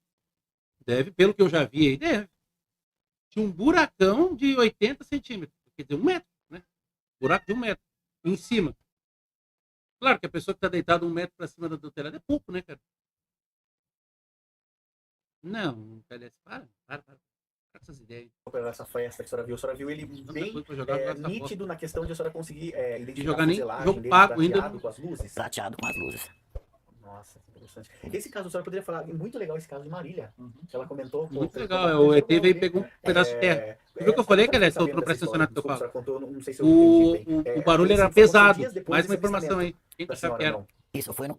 Deve, pelo que eu já vi aí, deve. Tinha um buracão de 80 centímetros. Quer dizer, 1 metro, né? Buraco de 1 metro. Em cima. Claro que a pessoa que tá deitada 1 metro pra cima do telhado é pouco, né, cara? Não, telhado. Para com essas ideias. essa festa que a senhora viu ele Tanta bem coisa pra jogar essa bosta. nítido na questão de a senhora conseguir identificar jogar a nem fuselagem jogo dele, pago ainda. prateado com as luzes. Prateado com as luzes. Nossa, que interessante. Esse caso, a senhora poderia falar, muito legal esse caso de Marília, que ela comentou. Muito foi legal. como- O ET veio e né? pegou um pedaço de terra. Você viu que eu falei, que como tu presta atenção na que eu como a falo? senhora contou, não sei se eu entendi bem. O barulho essa era informação pesado. dias depois Mais uma desse informação aí. avistamento Quem da tu sabe que senhora, era? não. Isso foi no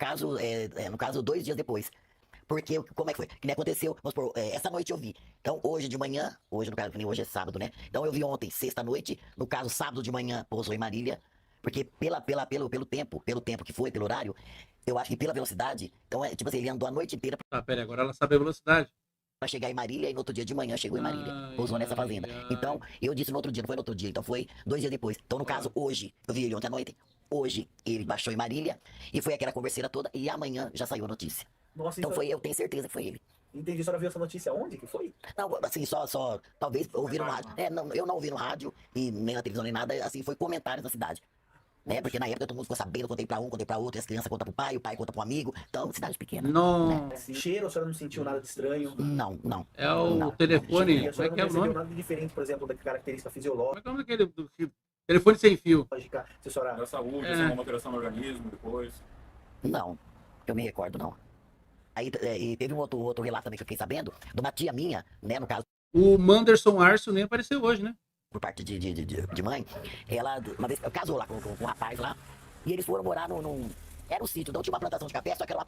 caso 2 dias depois. Porque, como é que foi? Que nem aconteceu, vamos supor, essa noite eu vi. Então, hoje de manhã, hoje no caso, que nem hoje é sábado, né? Então eu vi ontem, sexta-noite, no caso, sábado de manhã, pousou em Marília. Porque pelo tempo que foi, pelo horário, eu acho que pela velocidade, então é tipo assim, ele andou a noite inteira Tá, pera aí, agora ela sabe a velocidade. pra chegar em Marília e no outro dia de manhã chegou em Marília. Ai, Pousou nessa ai, fazenda. ai. Então, eu disse no outro dia, não foi no outro dia, então foi 2 dias depois. Então, no caso, hoje, eu vi ele ontem à noite. Hoje, ele baixou em Marília e foi aquela converseira toda e amanhã já saiu a notícia. Nossa, Então isso- eu tenho certeza que foi ele. entendi. A senhora viu essa notícia onde que foi? Não, assim, só talvez ouvir no rádio. Não, eu não ouvi no rádio e nem na televisão nem nada, assim, foi comentários na cidade. Né? Porque na época todo mundo ficou sabendo, eu contei pra um, contei pra outro, e as crianças contam pro pai, o pai conta pro amigo. Então, cidade pequena. Nossa. Cheiro, a senhora não sentiu nada de estranho? Não. É o Não, telefone. E a Como é senhora que não é o percebeu nome? nada de diferente, por exemplo, da característica Como fisiológica, é que é o nome daquele do fio? Telefone sem fio. se a senhora... Da saúde, É. se alguma alteração no organismo depois. Não, eu me recordo, não. Aí e teve um outro relato também que eu fiquei sabendo, de uma tia minha, né, no caso, O Manderson Arço nem apareceu hoje, né? por parte de mãe, ela, uma vez, casou lá com um rapaz lá, e eles foram morar num... Era um sítio, então tinha uma plantação de café, só que era uma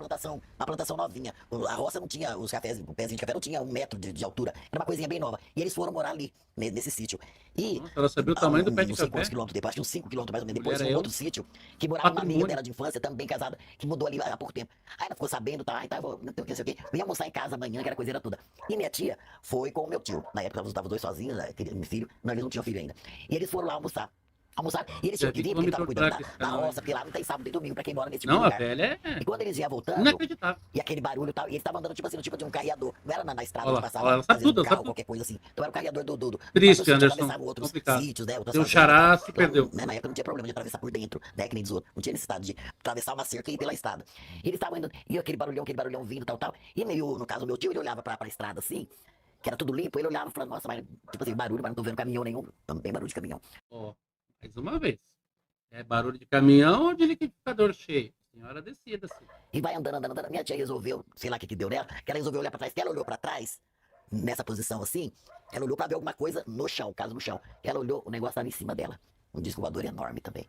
plantação novinha. A roça não tinha, os cafés, o pezinho de café não tinha 1 metro de altura, era uma coisinha bem nova. E eles foram morar ali, nesse sítio. E Nossa, ela sabia o tamanho do pé de não sei café. quantos quilômetros depois, acho que uns 5 quilômetros mais ou menos depois, Mulher, tinha um eu. outro sítio, que morava uma amiga Patrimônio. dela de infância, também casada, que mudou ali há pouco tempo. Aí ela ficou sabendo, tá, não sei o quê, vim almoçar em casa amanhã, que era coiseira toda. E minha tia foi com o meu tio, na época estavam os dois sozinhos, né, meu filho, não, eles não tinham filho ainda. E eles foram lá almoçar, e eles tinham que vir, porque eles estavam cuidando da roça, porque lá não tem sábado nem domingo pra quem mora nesse tipo Não, de a lugar. velha é E quando eles iam voltando, inacreditável. e aquele barulho e tal, e eles estavam andando tipo assim, no tipo de um carreador. Não era na estrada Olha que lá, passava, olha, ela sabe às vezes, tudo, um ela carro, sabe qualquer coisa assim. Então era o carreador do Triste, sítio, Anderson, atravessava outros complicado. sítios, né? Outras Teu fazendas, xará tal. se Claro, perdeu. né, na época não tinha problema de atravessar por dentro, né? Que nem diz outro. Não tinha necessidade de atravessar uma cerca e ir pela estrada. E eles estavam indo, e aquele barulhão vindo, tal. E meio, no caso, o meu tio, ele olhava pra estrada assim, que era tudo limpo, ele olhava e falava, nossa, mas, tipo assim, barulho, mas não tô vendo caminhão nenhum. Não tem barulho de caminhão. Ó, mais uma vez. É barulho de caminhão ou de liquidificador cheio? Senhora, decida-se. E vai andando. Minha tia resolveu, sei lá o que deu nela, que ela resolveu olhar pra trás, que ela olhou pra trás, nessa posição assim, ela olhou pra ver alguma coisa no chão, caso no chão. Ela olhou, o negócio tava em cima dela. Um disco voador enorme também.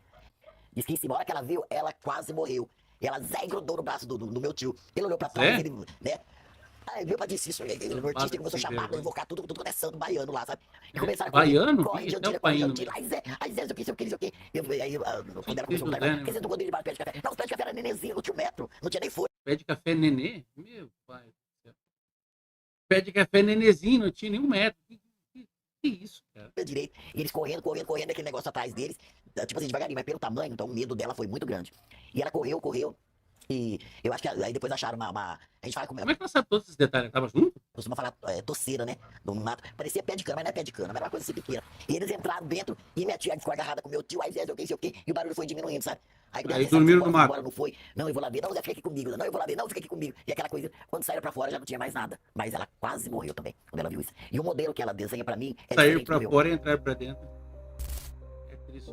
Diz que em cima, a hora que ela viu, ela quase morreu. E ela grudou no braço do meu tio. Ele olhou pra trás, ele, né? Aí veio pra dizer isso, ele nortista, começou a chamar, a invocar tudo quanto é santo baiano lá, sabe? E começaram a Baiano? corre, Ih, Jandira, é o corre, baiano Jandira, aí Zé, sei o que. Aí, quando ela começou a José, contar, né? porque você não quando ele debaixo do pé de café? Não, os pés de café era nenenzinho, não tinha 1 metro, não tinha nem folha. Pé de café nenê? Meu pai do céu. Pé de café nenezinho, não tinha nem 1 metro. Que isso, cara? Direito. E eles correndo, aquele negócio atrás deles, tipo assim, devagarinho, mas pelo tamanho, então o medo dela foi muito grande. E ela correu, e eu acho que aí depois acharam a gente fala Como é que ela sabe todos esses detalhes? Ela tava junto? costuma falar toceira, né? No mato. Parecia pé de cana, mas não é pé de cana, mas era uma coisa assim pequena. E eles entraram dentro, e minha tia ficou agarrada com meu tio, aí Zé, sei o que, e o barulho foi diminuindo, sabe? Aí Zé, dormiram foi no embora, mato. não foi, não, eu vou lá ver, não, Zé, fica aqui comigo, não, eu vou lá ver, não, fica aqui comigo. E aquela coisa, quando saíram pra fora já não tinha mais nada. Mas ela quase morreu também, quando ela viu isso. E o modelo que ela desenha pra mim é Sair diferente pra do meu. fora e entrar pra dentro. É triste.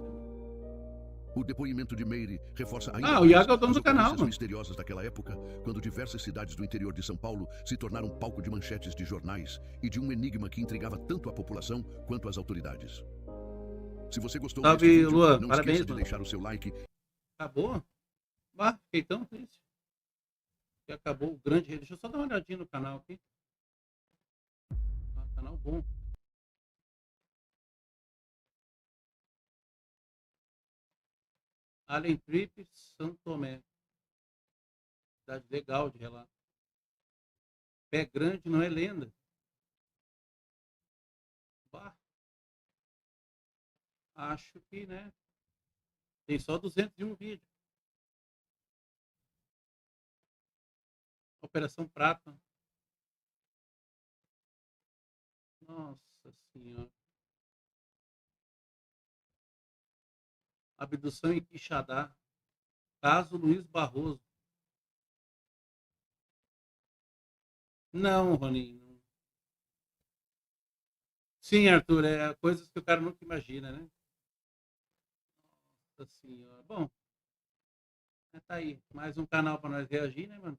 O depoimento de Meire reforça ainda Ah, o mais Iago é o dono as do canal, ocorrências mano. misteriosas daquela época, quando diversas cidades do interior de São Paulo se tornaram palco de manchetes de jornais e de um enigma que intrigava tanto a população quanto as autoridades. Se você gostou Salve, deste vídeo, Luan. não Parabéns, esqueça de mano. deixar o seu like. Acabou? Ah, fiquei tão triste. Que acabou o grande rei. Deixa eu só dar uma olhadinha no canal aqui. bom. Allen Trip, São Tomé. Cidade legal de relato. Pé Grande não é lenda. Bah. Acho que, né? Tem só 201 vídeos. Operação Prata. Nossa Senhora. Abdução em Quixadá. Caso Luiz Barroso. Não, Roninho. Sim, Arthur, é coisas que o cara nunca imagina, né? Nossa Senhora. Bom, tá aí. Mais um canal para nós reagir, né, mano?